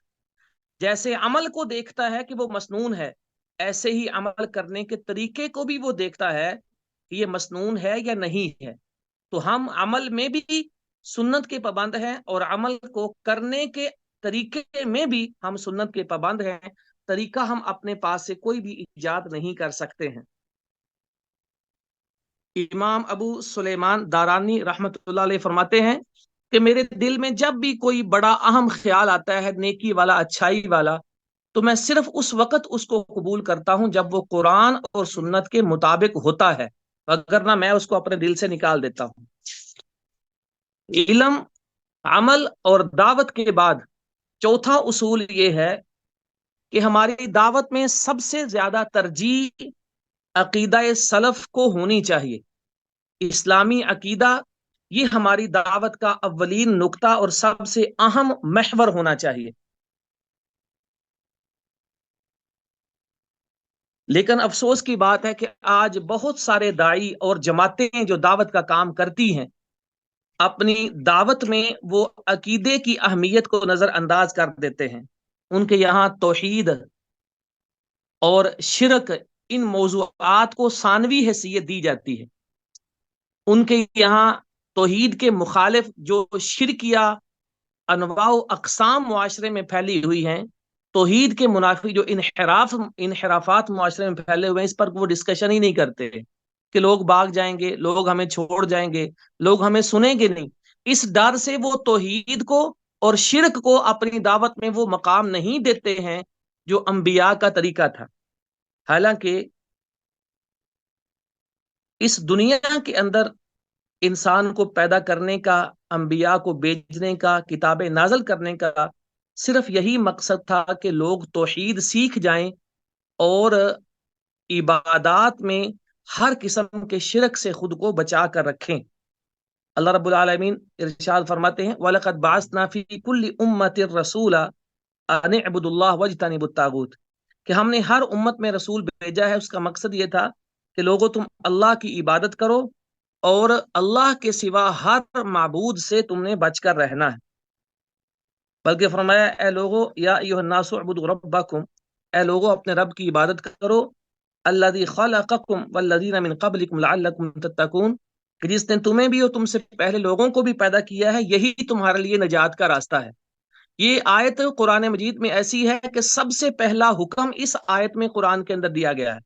جیسے عمل کو دیکھتا ہے کہ وہ مسنون ہے, ایسے ہی عمل کرنے کے طریقے کو بھی وہ دیکھتا ہے کہ یہ مسنون ہے یا نہیں ہے. تو ہم عمل میں بھی سنت کے پابند ہیں اور عمل کو کرنے کے طریقے میں بھی ہم سنت کے پابند ہیں. طریقہ ہم اپنے پاس سے کوئی بھی ایجاد نہیں کر سکتے ہیں. امام ابو سلیمان دارانی رحمت اللہ علیہ فرماتے ہیں کہ میرے دل میں جب بھی کوئی بڑا اہم خیال آتا ہے نیکی والا, اچھائی والا, تو میں صرف اس وقت اس کو قبول کرتا ہوں جب وہ قرآن اور سنت کے مطابق ہوتا ہے, وگرنہ میں اس کو اپنے دل سے نکال دیتا ہوں. علم, عمل اور دعوت کے بعد چوتھا اصول یہ ہے کہ ہماری دعوت میں سب سے زیادہ ترجیح عقیدہ سلف کو ہونی چاہیے. اسلامی عقیدہ یہ ہماری دعوت کا اولین نقطہ اور سب سے اہم محور ہونا چاہیے. لیکن افسوس کی بات ہے کہ آج بہت سارے داعی اور جماعتیں جو دعوت کا کام کرتی ہیں اپنی دعوت میں وہ عقیدے کی اہمیت کو نظر انداز کر دیتے ہیں. ان کے یہاں توحید اور شرک ان موضوعات کو ثانوی حیثیت دی جاتی ہے. ان کے یہاں توحید کے مخالف جو شرکیہ انواع و اقسام معاشرے میں پھیلی ہوئی ہیں, توحید کے منافی جو انحرافات معاشرے میں پھیلے ہوئے ہیں, اس پر وہ ڈسکشن ہی نہیں کرتے کہ لوگ بھاگ جائیں گے, لوگ ہمیں چھوڑ جائیں گے, لوگ ہمیں سنیں گے نہیں. اس ڈر سے وہ توحید کو اور شرک کو اپنی دعوت میں وہ مقام نہیں دیتے ہیں جو انبیاء کا طریقہ تھا. حالانکہ اس دنیا کے اندر انسان کو پیدا کرنے کا، انبیاء کو بھیجنے کا، کتابیں نازل کرنے کا صرف یہی مقصد تھا کہ لوگ توحید سیکھ جائیں اور عبادات میں ہر قسم کے شرک سے خود کو بچا کر رکھیں. اللہ رب العالمین ارشاد فرماتے ہیں وَلَقَدْ بَعَثْنَا فِي كُلِّ أُمَّةٍ رَسُولًا أَنِ اعْبُدُوا اللَّهَ وَاجْتَنِبُوا الطَّاغُوتَ، کہ ہم نے ہر امت میں رسول بھیجا ہے، اس کا مقصد یہ تھا کہ لوگوں تم اللہ کی عبادت کرو اور اللہ کے سوا ہر معبود سے تم نے بچ کر رہنا ہے. بلکہ فرمایا اے لوگو یا ایھا الناس اعبدوا ربکم، اے لوگو اپنے رب کی عبادت کرو، الذی خلقکم والذین من قبلکم لعلکم تتقون، کہ جس نے تمہیں بھی اور تم سے پہلے لوگوں کو بھی پیدا کیا ہے، یہی تمہارے لیے نجات کا راستہ ہے. یہ آیت قرآن مجید میں ایسی ہے کہ سب سے پہلا حکم اس آیت میں قرآن کے اندر دیا گیا ہے،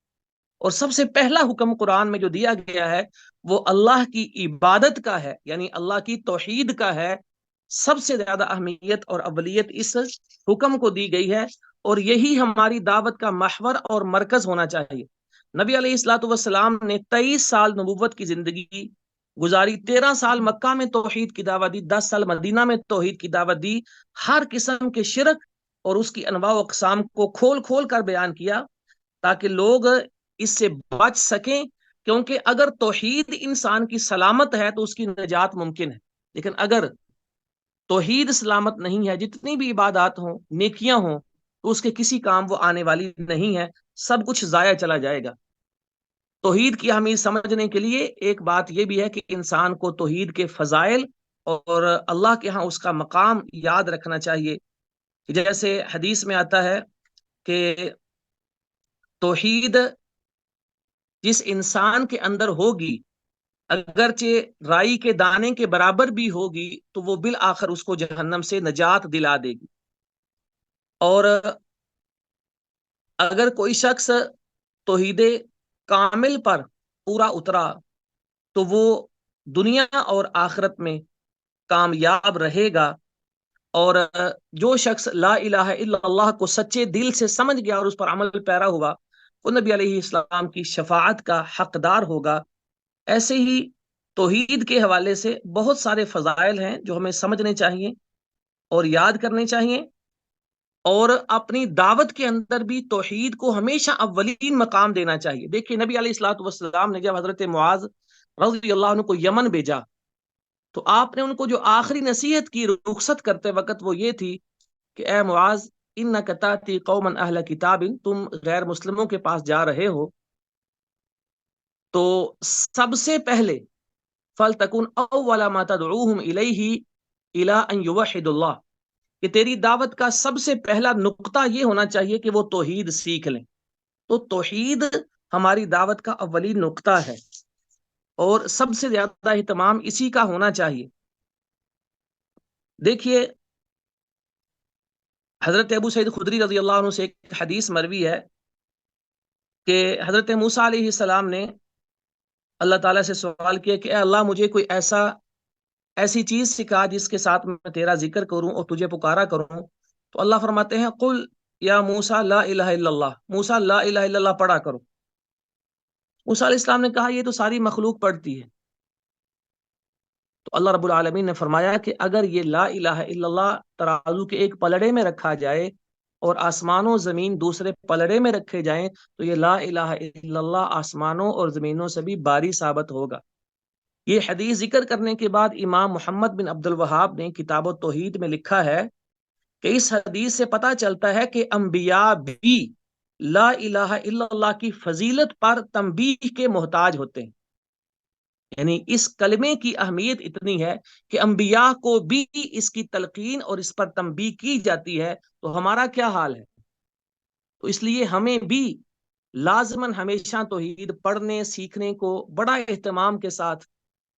اور سب سے پہلا حکم قرآن میں جو دیا گیا ہے وہ اللہ کی عبادت کا ہے، یعنی اللہ کی توحید کا ہے. سب سے زیادہ اہمیت اور اولیت اس حکم کو دی گئی ہے، اور یہی ہماری دعوت کا محور اور مرکز ہونا چاہیے. نبی علیہ الصلوۃ والسلام نے 23 سال نبوت کی زندگی گزاری، 13 سال مکہ میں توحید کی دعوت دی، 10 سال مدینہ میں توحید کی دعوت دی، ہر قسم کے شرک اور اس کی انواع و اقسام کو کھول کھول کر بیان کیا تاکہ لوگ اس سے بچ سکیں، کیونکہ اگر توحید انسان کی سلامت ہے تو اس کی نجات ممکن ہے، لیکن اگر توحید سلامت نہیں ہے، جتنی بھی عبادات ہوں، نیکیاں ہوں، تو اس کے کسی کام وہ آنے والی نہیں ہے، سب کچھ ضائع چلا جائے گا. توحید کی اہمیت سمجھنے کے لیے ایک بات یہ بھی ہے کہ انسان کو توحید کے فضائل اور اللہ کے ہاں اس کا مقام یاد رکھنا چاہیے. جیسے حدیث میں آتا ہے کہ توحید جس انسان کے اندر ہوگی، اگرچہ رائی کے دانے کے برابر بھی ہوگی، تو وہ بالآخر اس کو جہنم سے نجات دلا دے گی. اور اگر کوئی شخص توحید کامل پر پورا اترا تو وہ دنیا اور آخرت میں کامیاب رہے گا. اور جو شخص لا الہ الا اللہ کو سچے دل سے سمجھ گیا اور اس پر عمل پیرا ہوا، وہ نبی علیہ السلام کی شفاعت کا حقدار ہوگا. ایسے ہی توحید کے حوالے سے بہت سارے فضائل ہیں جو ہمیں سمجھنے چاہیے اور یاد کرنے چاہیے، اور اپنی دعوت کے اندر بھی توحید کو ہمیشہ اولین مقام دینا چاہیے. دیکھیے نبی علیہ الصلوۃ والسلام نے جب حضرت معاذ رضی اللہ عنہ کو یمن بھیجا تو آپ نے ان کو جو آخری نصیحت کی رخصت کرتے وقت وہ یہ تھی کہ اے معاذ انک تاتی قوما اہل کتاب، تم غیر مسلموں کے پاس جا رہے ہو تو سب سے پہلے فلتکن اول ما تدعوہم الیہ الی ان یوحدوا اللہ، کہ تیری دعوت کا سب سے پہلا نقطہ یہ ہونا چاہیے کہ وہ توحید سیکھ لیں. تو توحید ہماری دعوت کا اولین نقطہ ہے اور سب سے زیادہ اہتمام اسی کا ہونا چاہیے. دیکھیے حضرت ابو سعید خدری رضی اللہ عنہ سے ایک حدیث مروی ہے کہ حضرت موسیٰ علیہ السلام نے اللہ تعالیٰ سے سوال کیا کہ اے اللہ مجھے کوئی ایسی چیز سکھا جس کے ساتھ میں تیرا ذکر کروں اور تجھے پکارا کروں. تو اللہ فرماتے ہیں قل یا موسیٰ لا الہ الا اللہ، موسیٰ لا الہ الا اللہ پڑھا کرو. موسیٰ علیہ السلام نے کہا یہ تو ساری مخلوق پڑھتی ہے. تو اللہ رب العالمین نے فرمایا کہ اگر یہ لا الہ الا اللہ ترازو کے ایک پلڑے میں رکھا جائے اور آسمان و زمین دوسرے پلڑے میں رکھے جائیں تو یہ لا الہ الا اللہ آسمانوں اور زمینوں سے بھی بھاری ثابت ہوگا. یہ حدیث ذکر کرنے کے بعد امام محمد بن عبد الوہاب نے کتاب التوحید میں لکھا ہے کہ اس حدیث سے پتہ چلتا ہے کہ انبیاء بھی لا الہ الا اللہ کی فضیلت پر تنبیہ کے محتاج ہوتے ہیں. یعنی اس کلمے کی اہمیت اتنی ہے کہ انبیاء کو بھی اس کی تلقین اور اس پر تنبیہ کی جاتی ہے، تو ہمارا کیا حال ہے؟ تو اس لیے ہمیں بھی لازماً ہمیشہ توحید پڑھنے سیکھنے کو بڑا اہتمام کے ساتھ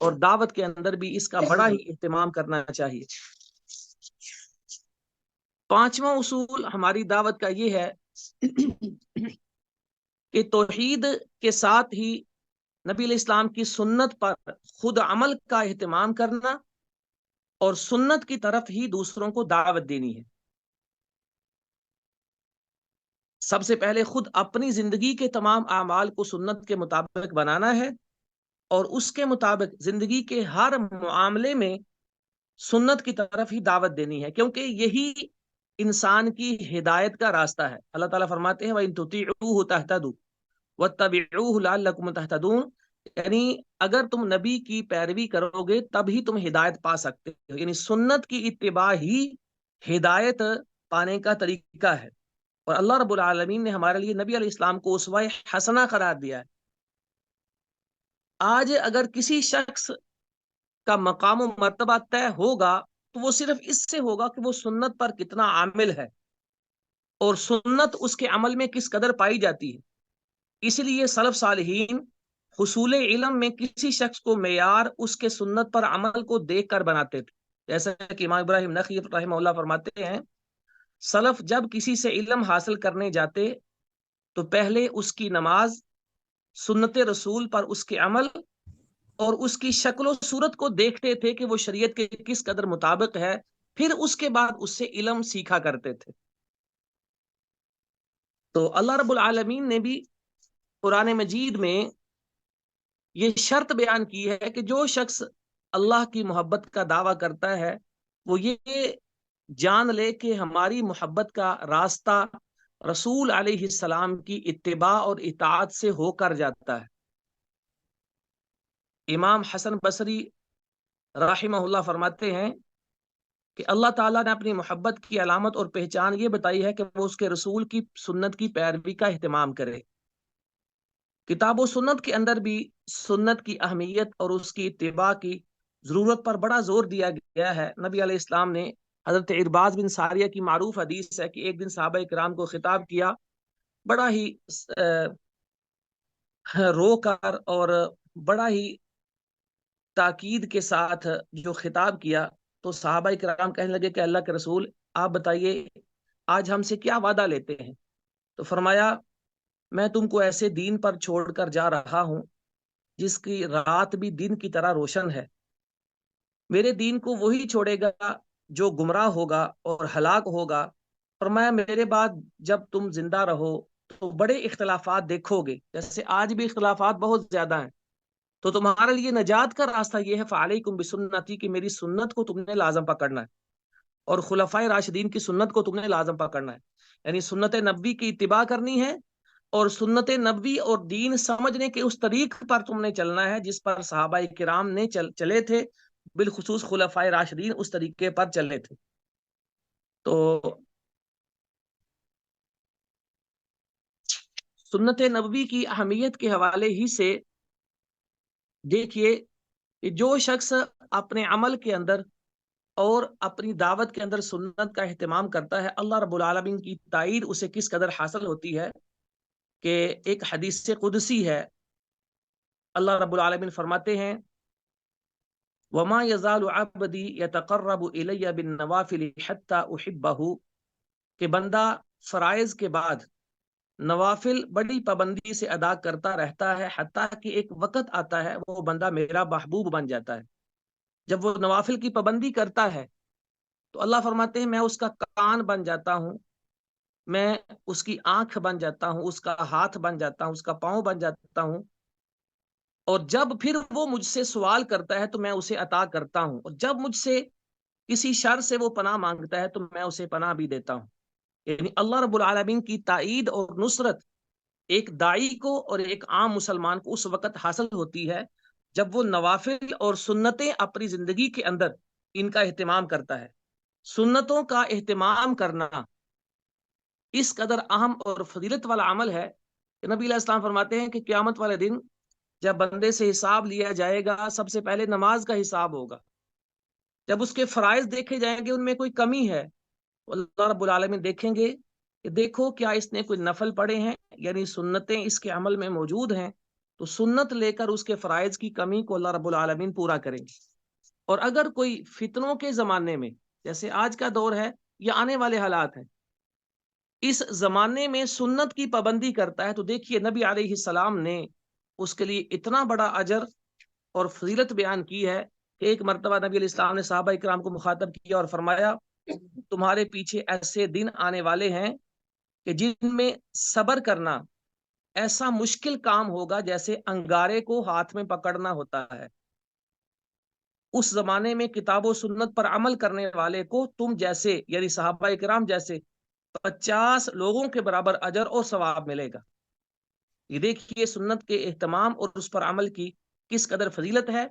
اور دعوت کے اندر بھی اس کا بڑا ہی اہتمام کرنا چاہیے. پانچواں اصول ہماری دعوت کا یہ ہے کہ توحید کے ساتھ ہی نبی علیہ السلام کی سنت پر خود عمل کا اہتمام کرنا اور سنت کی طرف ہی دوسروں کو دعوت دینی ہے. سب سے پہلے خود اپنی زندگی کے تمام اعمال کو سنت کے مطابق بنانا ہے، اور اس کے مطابق زندگی کے ہر معاملے میں سنت کی طرف ہی دعوت دینی ہے، کیونکہ یہی انسان کی ہدایت کا راستہ ہے. اللہ تعالیٰ فرماتے ہیں وَإِن تُطِيعُوهُ تَهْتَدُوا وَاتَّبِعُوهُ لَعَلَّكُمْ تَهْتَدُونَ، یعنی اگر تم نبی کی پیروی کرو گے تب ہی تم ہدایت پا سکتے ہو. یعنی سنت کی اتباع ہی ہدایت پانے کا طریقہ ہے. اور اللہ رب العالمین نے ہمارے لیے نبی علیہ السلام کو اسوہ حسنہ قرار دیا ہے. آج اگر کسی شخص کا مقام و مرتبہ طے ہوگا تو وہ صرف اس سے ہوگا کہ وہ سنت پر کتنا عامل ہے اور سنت اس کے عمل میں کس قدر پائی جاتی ہے. اس لیے سلف صالحین حصول علم میں کسی شخص کو معیار اس کے سنت پر عمل کو دیکھ کر بناتے تھے. جیسا کہ امام ابراہیم نخعی رحمہ اللہ فرماتے ہیں سلف جب کسی سے علم حاصل کرنے جاتے تو پہلے اس کی نماز، سنت رسول پر اس کے عمل اور اس کی شکل و صورت کو دیکھتے تھے کہ وہ شریعت کے کس قدر مطابق ہے، پھر اس کے بعد اس سے علم سیکھا کرتے تھے. تو اللہ رب العالمین نے بھی قرآن مجید میں یہ شرط بیان کی ہے کہ جو شخص اللہ کی محبت کا دعویٰ کرتا ہے وہ یہ جان لے کہ ہماری محبت کا راستہ رسول علیہ السلام کی اتباع اور اطاعت سے ہو کر جاتا ہے. امام حسن بصری رحمہ اللہ فرماتے ہیں کہ اللہ تعالیٰ نے اپنی محبت کی علامت اور پہچان یہ بتائی ہے کہ وہ اس کے رسول کی سنت کی پیروی کا اہتمام کرے. کتاب و سنت کے اندر بھی سنت کی اہمیت اور اس کی اتباع کی ضرورت پر بڑا زور دیا گیا ہے. نبی علیہ السلام نے حضرت ارباز بن ساریہ کی معروف حدیث ہے کہ ایک دن صحابہ کرام کو خطاب کیا، بڑا ہی رو کر اور بڑا ہی تاکید کے ساتھ جو خطاب کیا. تو صحابہ کرام کہنے لگے کہ اللہ کے رسول آپ بتائیے آج ہم سے کیا وعدہ لیتے ہیں؟ تو فرمایا میں تم کو ایسے دین پر چھوڑ کر جا رہا ہوں جس کی رات بھی دن کی طرح روشن ہے. میرے دین کو وہی چھوڑے گا جو گمراہ ہوگا اور ہلاک ہوگا. فرمایا میرے بعد جب تم زندہ رہو تو بڑے اختلافات دیکھو گے، جیسے آج بھی اختلافات بہت زیادہ ہیں، تو تمہارے لیے نجات کا راستہ یہ ہے فعلیکم بسنتی کہ میری سنت کو تم نے لازم پکڑنا ہے اور خلفائے راشدین کی سنت کو تم نے لازم پکڑنا ہے. یعنی سنت نبوی کی اتباع کرنی ہے اور سنت نبوی اور دین سمجھنے کے اس طریق پر تم نے چلنا ہے جس پر صحابہ کرام نے چلے تھے، بالخصوص خلفائے راشدین اس طریقے پر چلے تھے. تو سنت نبوی کی اہمیت کے حوالے ہی سے دیکھیے کہ جو شخص اپنے عمل کے اندر اور اپنی دعوت کے اندر سنت کا اہتمام کرتا ہے اللہ رب العالمین کی تائید اسے کس قدر حاصل ہوتی ہے کہ ایک حدیث قدسی ہے. اللہ رب العالمین فرماتے ہیں وما يزال عبدي يتقرب الي بالنوافل حتى احبه کہ بندہ فرائض کے بعد نوافل بڑی پابندی سے ادا کرتا رہتا ہے حتیٰ کہ ایک وقت آتا ہے وہ بندہ میرا محبوب بن جاتا ہے. جب وہ نوافل کی پابندی کرتا ہے تو اللہ فرماتے ہیں میں اس کا کان بن جاتا ہوں، میں اس کی آنکھ بن جاتا ہوں، اس کا ہاتھ بن جاتا ہوں، اس کا پاؤں بن جاتا ہوں، اور جب پھر وہ مجھ سے سوال کرتا ہے تو میں اسے عطا کرتا ہوں، اور جب مجھ سے کسی شر سے وہ پناہ مانگتا ہے تو میں اسے پناہ بھی دیتا ہوں. یعنی اللہ رب العالمین کی تائید اور نصرت ایک داعی کو اور ایک عام مسلمان کو اس وقت حاصل ہوتی ہے جب وہ نوافل اور سنتیں اپنی زندگی کے اندر ان کا اہتمام کرتا ہے. سنتوں کا اہتمام کرنا اس قدر اہم اور فضیلت والا عمل ہے کہ نبی علیہ السلام فرماتے ہیں کہ قیامت والے دن جب بندے سے حساب لیا جائے گا سب سے پہلے نماز کا حساب ہوگا. جب اس کے فرائض دیکھے جائیں گے ان میں کوئی کمی ہے اللہ رب العالمین دیکھیں گے کہ دیکھو کیا اس نے کوئی نفل پڑھے ہیں، یعنی سنتیں اس کے عمل میں موجود ہیں، تو سنت لے کر اس کے فرائض کی کمی کو اللہ رب العالمین پورا کریں گے. اور اگر کوئی فتنوں کے زمانے میں جیسے آج کا دور ہے یا آنے والے حالات ہیں اس زمانے میں سنت کی پابندی کرتا ہے تو دیکھیے نبی علیہ السلام نے اس کے لیے اتنا بڑا اجر اور فضیلت بیان کی ہے ایک مرتبہ نبی علیہ السلام نے صحابہ کرام کو مخاطب کیا اور فرمایا تمہارے پیچھے ایسے دن آنے والے ہیں کہ جن میں صبر کرنا ایسا مشکل کام ہوگا جیسے انگارے کو ہاتھ میں پکڑنا ہوتا ہے. اس زمانے میں کتاب و سنت پر عمل کرنے والے کو تم جیسے یعنی صحابہ کرام جیسے 50 لوگوں کے برابر اجر اور ثواب ملے گا. یہ دیکھیے سنت کے اہتمام اور اس پر عمل کی کس قدر فضیلت ہے.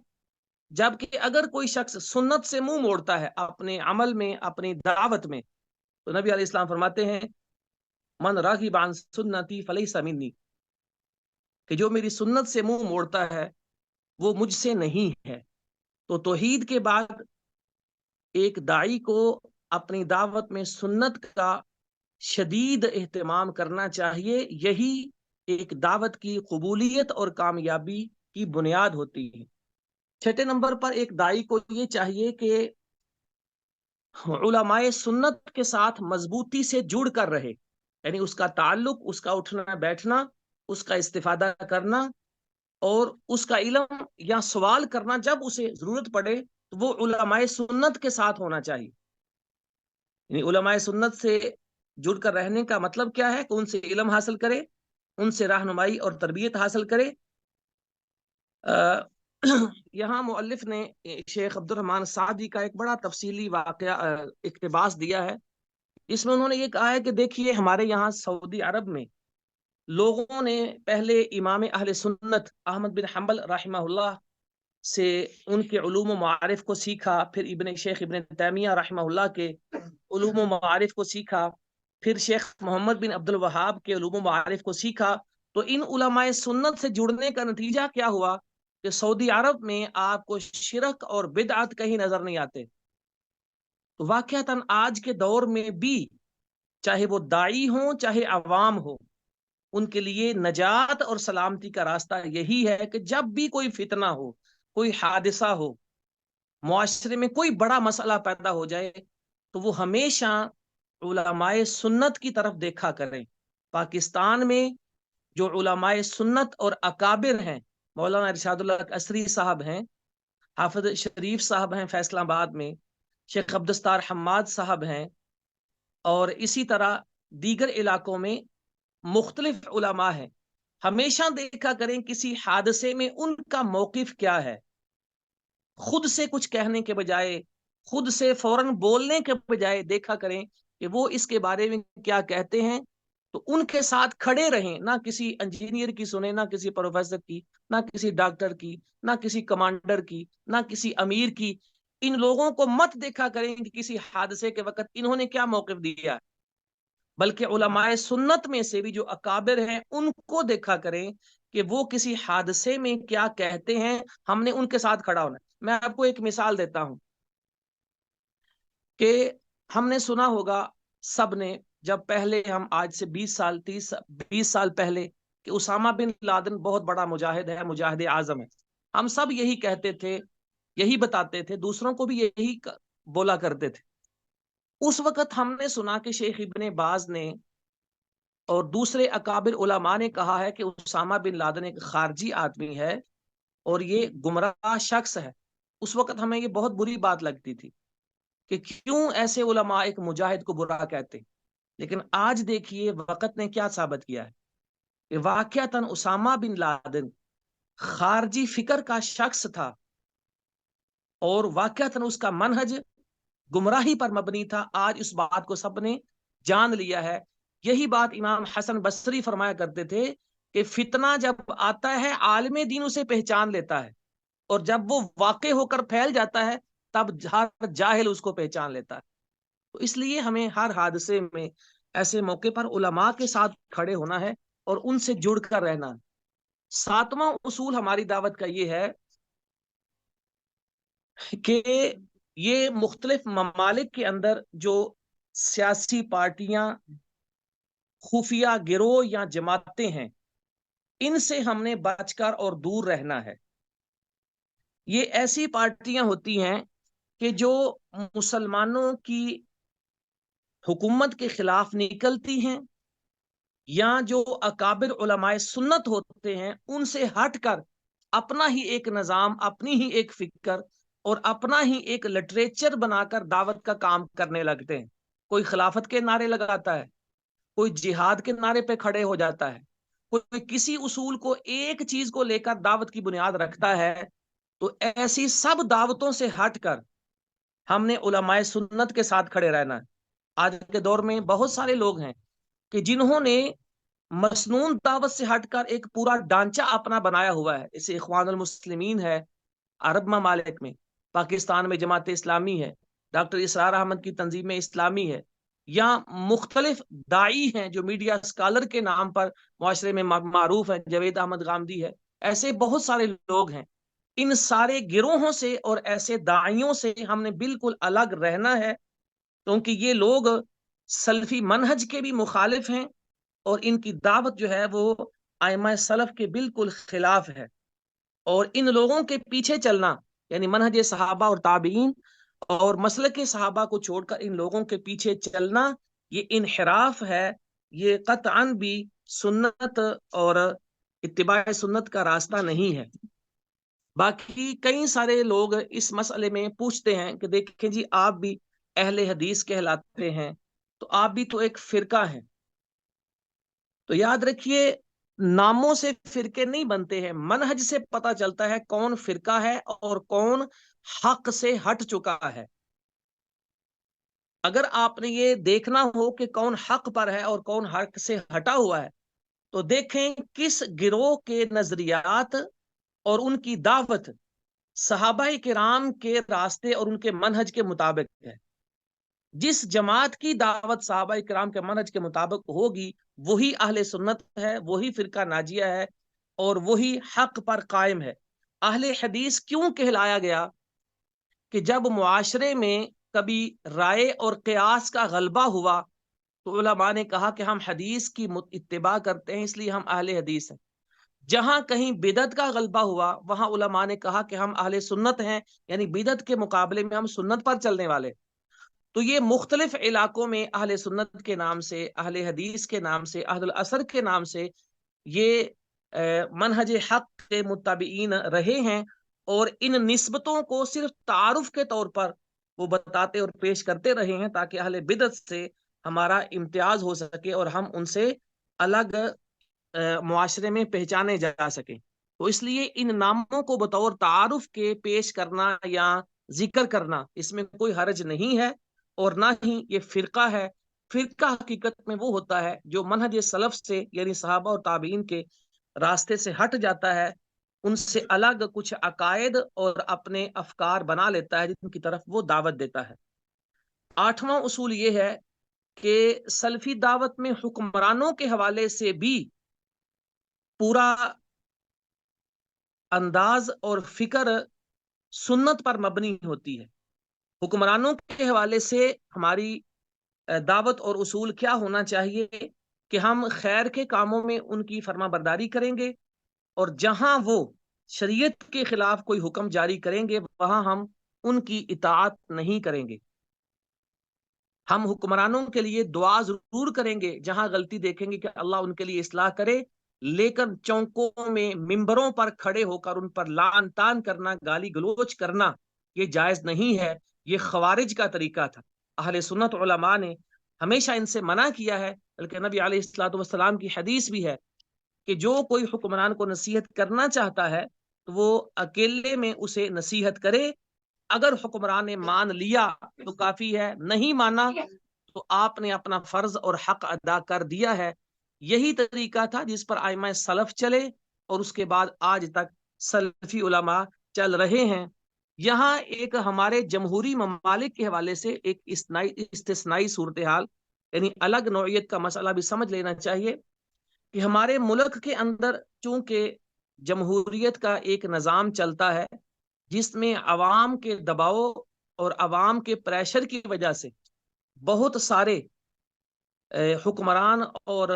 جبکہ اگر کوئی شخص سنت سے منہ موڑتا ہے اپنے عمل میں اپنی دعوت میں تو نبی علیہ السلام فرماتے ہیں من راغب عن سنتی فلیس منی کہ جو میری سنت سے منہ موڑتا ہے وہ مجھ سے نہیں ہے. تو توحید کے بعد ایک داعی کو اپنی دعوت میں سنت کا شدید اہتمام کرنا چاہیے. یہی ایک دعوت کی قبولیت اور کامیابی کی بنیاد ہوتی ہے. چھٹے نمبر پر ایک داعی کو یہ چاہیے کہ علماء سنت کے ساتھ مضبوطی سے جڑ کر رہے، یعنی اس کا تعلق، اس کا اٹھنا بیٹھنا، اس کا استفادہ کرنا اور اس کا علم یا سوال کرنا جب اسے ضرورت پڑے تو وہ علماء سنت کے ساتھ ہونا چاہیے. یعنی علماء سنت سے جڑ کر رہنے کا مطلب کیا ہے کہ ان سے علم حاصل کرے، ان سے رہنمائی اور تربیت حاصل کرے. یہاں مؤلف نے شیخ عبد الرحمن سعدی کا ایک بڑا تفصیلی واقعہ اقتباس دیا ہے. اس میں انہوں نے یہ کہا ہے کہ دیکھیے ہمارے یہاں سعودی عرب میں لوگوں نے پہلے امام اہل سنت احمد بن حنبل رحمہ اللہ سے ان کے علوم و معارف کو سیکھا، پھر شیخ ابن تیمیہ رحمہ اللہ کے علوم و معارف کو سیکھا، پھر شیخ محمد بن عبد الوہاب کے علوم و معارف کو سیکھا. تو ان علماء سنت سے جڑنے کا نتیجہ کیا ہوا کہ سعودی عرب میں آپ کو شرک اور بدعت کہیں نظر نہیں آتے. تو واقعتاً آج کے دور میں بھی چاہے وہ داعی ہوں چاہے عوام ہو، ان کے لیے نجات اور سلامتی کا راستہ یہی ہے کہ جب بھی کوئی فتنہ ہو، کوئی حادثہ ہو، معاشرے میں کوئی بڑا مسئلہ پیدا ہو جائے تو وہ ہمیشہ علماء سنت کی طرف دیکھا کریں. پاکستان میں جو علماء سنت اور اکابر ہیں، مولانا ارشاد اللہ عصری صاحب ہیں، حافظ شریف صاحب ہیں فیصل آباد میں، شیخ عبدالستار حماد صاحب ہیں، اور اسی طرح دیگر علاقوں میں مختلف علماء ہیں. ہمیشہ دیکھا کریں کسی حادثے میں ان کا موقف کیا ہے. خود سے کچھ کہنے کے بجائے، خود سے فوراً بولنے کے بجائے دیکھا کریں کہ وہ اس کے بارے میں کیا کہتے ہیں. تو ان کے ساتھ کھڑے رہیں، نہ کسی انجینئر کی سنیں، نہ کسی پروفیسر کی، نہ کسی ڈاکٹر کی، نہ کسی کمانڈر کی، نہ کسی امیر کی. ان لوگوں کو مت دیکھا کریں کہ کسی حادثے کے وقت انہوں نے کیا موقف دیا، بلکہ علماء سنت میں سے بھی جو اکابر ہیں ان کو دیکھا کریں کہ وہ کسی حادثے میں کیا کہتے ہیں، ہم نے ان کے ساتھ کھڑا ہونا ہے. میں آپ کو ایک مثال دیتا ہوں کہ ہم نے سنا ہوگا سب نے، جب پہلے ہم آج سے 20 سال پہلے کہ اسامہ بن لادن بہت بڑا مجاہد ہے، مجاہد اعظم ہے، ہم سب یہی کہتے تھے، یہی بتاتے تھے، دوسروں کو بھی یہی بولا کرتے تھے. اس وقت ہم نے سنا کہ شیخ ابن باز نے اور دوسرے اکابر علماء نے کہا ہے کہ اسامہ بن لادن ایک خارجی آدمی ہے اور یہ گمراہ شخص ہے. اس وقت ہمیں یہ بہت بری بات لگتی تھی کہ کیوں ایسے علماء ایک مجاہد کو برا کہتے. لیکن آج دیکھیے وقت نے کیا ثابت کیا ہے کہ واقعتاً اسامہ بن لادن خارجی فکر کا شخص تھا اور واقعتاً اس کا منہج گمراہی پر مبنی تھا. آج اس بات کو سب نے جان لیا ہے. یہی بات امام حسن بصری فرمایا کرتے تھے کہ فتنہ جب آتا ہے عالم دین اسے پہچان لیتا ہے، اور جب وہ واقع ہو کر پھیل جاتا ہے تب ہر جاہل اس کو پہچان لیتا ہے. تو اس لیے ہمیں ہر حادثے میں ایسے موقع پر علماء کے ساتھ کھڑے ہونا ہے اور ان سے جڑ کر رہنا ہے. 7واں اصول ہماری دعوت کا یہ ہے کہ یہ مختلف ممالک کے اندر جو سیاسی پارٹیاں، خفیہ گروہ یا جماعتیں ہیں، ان سے ہم نے بچ کر اور دور رہنا ہے. یہ ایسی پارٹیاں ہوتی ہیں کہ جو مسلمانوں کی حکومت کے خلاف نکلتی ہیں یا جو اکابر علماء سنت ہوتے ہیں ان سے ہٹ کر اپنا ہی ایک نظام، اپنی ہی ایک فکر اور اپنا ہی ایک لٹریچر بنا کر دعوت کا کام کرنے لگتے ہیں. کوئی خلافت کے نعرے لگاتا ہے, کوئی جہاد کے نعرے پہ کھڑے ہو جاتا ہے, کوئی کسی اصول کو, ایک چیز کو لے کر دعوت کی بنیاد رکھتا ہے. تو ایسی سب دعوتوں سے ہٹ کر ہم نے علماء سنت کے ساتھ کھڑے رہنا ہے. آج کے دور میں بہت سارے لوگ ہیں کہ جنہوں نے مسنون دعوت سے ہٹ کر ایک پورا ڈھانچہ اپنا بنایا ہوا ہے. اسے اخوان المسلمین ہے عرب ممالک میں, پاکستان میں جماعت اسلامی ہے, ڈاکٹر اسرار احمد کی تنظیم اسلامی ہے, یا مختلف دائی ہیں جو میڈیا اسکالر کے نام پر معاشرے میں معروف ہیں, جاوید احمد غامدی ہے. ایسے بہت سارے لوگ ہیں. ان سارے گروہوں سے اور ایسے داعیوں سے ہم نے بالکل الگ رہنا ہے, کیونکہ یہ لوگ سلفی منہج کے بھی مخالف ہیں اور ان کی دعوت جو ہے وہ ائمہ سلف کے بالکل خلاف ہے. اور ان لوگوں کے پیچھے چلنا, یعنی منہج صحابہ اور تابعین اور مسلک صحابہ کو چھوڑ کر ان لوگوں کے پیچھے چلنا, یہ انحراف ہے. یہ قطعاً بھی سنت اور اتباع سنت کا راستہ نہیں ہے. باقی کئی سارے لوگ اس مسئلے میں پوچھتے ہیں کہ دیکھیں جی, آپ بھی اہل حدیث کہلاتے ہیں, تو آپ بھی تو ایک فرقہ ہیں. تو یاد رکھیے, ناموں سے فرقے نہیں بنتے ہیں, منہج سے پتہ چلتا ہے کون فرقہ ہے اور کون حق سے ہٹ چکا ہے. اگر آپ نے یہ دیکھنا ہو کہ کون حق پر ہے اور کون حق سے ہٹا ہوا ہے, تو دیکھیں کس گروہ کے نظریات اور ان کی دعوت صحابہ کرام کے راستے اور ان کے منہج کے مطابق ہے. جس جماعت کی دعوت صحابہ کرام کے منہج کے مطابق ہوگی وہی اہل سنت ہے, وہی فرقہ ناجیہ ہے اور وہی حق پر قائم ہے. اہل حدیث کیوں کہلایا گیا؟ کہ جب معاشرے میں کبھی رائے اور قیاس کا غلبہ ہوا تو علماء نے کہا کہ ہم حدیث کی اتباع کرتے ہیں, اس لیے ہم اہل حدیث ہیں. جہاں کہیں بدعت کا غلبہ ہوا وہاں علماء نے کہا کہ ہم اہل سنت ہیں, یعنی بدعت کے مقابلے میں ہم سنت پر چلنے والے. تو یہ مختلف علاقوں میں اہل سنت کے نام سے, اہل حدیث کے نام سے, اہل العصر کے نام سے یہ منہج حق کے متبعین رہے ہیں, اور ان نسبتوں کو صرف تعارف کے طور پر وہ بتاتے اور پیش کرتے رہے ہیں تاکہ اہل بدعت سے ہمارا امتیاز ہو سکے اور ہم ان سے الگ معاشرے میں پہچانے جا سکیں. تو اس لیے ان ناموں کو بطور تعارف کے پیش کرنا یا ذکر کرنا, اس میں کوئی حرج نہیں ہے اور نہ ہی یہ فرقہ ہے. فرقہ حقیقت میں وہ ہوتا ہے جو منہج سلف سے, یعنی صحابہ اور تابعین کے راستے سے ہٹ جاتا ہے, ان سے الگ کچھ عقائد اور اپنے افکار بنا لیتا ہے جن کی طرف وہ دعوت دیتا ہے. 8واں اصول یہ ہے کہ سلفی دعوت میں حکمرانوں کے حوالے سے بھی پورا انداز اور فکر سنت پر مبنی ہوتی ہے. حکمرانوں کے حوالے سے ہماری دعوت اور اصول کیا ہونا چاہیے کہ ہم خیر کے کاموں میں ان کی فرما برداری کریں گے, اور جہاں وہ شریعت کے خلاف کوئی حکم جاری کریں گے وہاں ہم ان کی اطاعت نہیں کریں گے. ہم حکمرانوں کے لیے دعا ضرور کریں گے, جہاں غلطی دیکھیں گے کہ اللہ ان کے لیے اصلاح کرے, لیکن چوکوں میں ممبروں پر کھڑے ہو کر ان پر لعن طعن کرنا, گالی گلوچ کرنا یہ جائز نہیں ہے. یہ خوارج کا طریقہ تھا. اہل سنت علماء نے ہمیشہ ان سے منع کیا ہے, بلکہ نبی علیہ الصلوۃ والسلام کی حدیث بھی ہے کہ جو کوئی حکمران کو نصیحت کرنا چاہتا ہے تو وہ اکیلے میں اسے نصیحت کرے. اگر حکمران نے مان لیا تو کافی ہے, نہیں مانا تو آپ نے اپنا فرض اور حق ادا کر دیا ہے. یہی طریقہ تھا جس پر ائمہ سلف چلے اور اس کے بعد آج تک سلفی علماء چل رہے ہیں. یہاں ایک ہمارے جمہوری ممالک کے حوالے سے ایک استثنائی صورتحال, یعنی الگ نوعیت کا مسئلہ بھی سمجھ لینا چاہیے کہ ہمارے ملک کے اندر چونکہ جمہوریت کا ایک نظام چلتا ہے جس میں عوام کے دباؤ اور عوام کے پریشر کی وجہ سے بہت سارے حکمران اور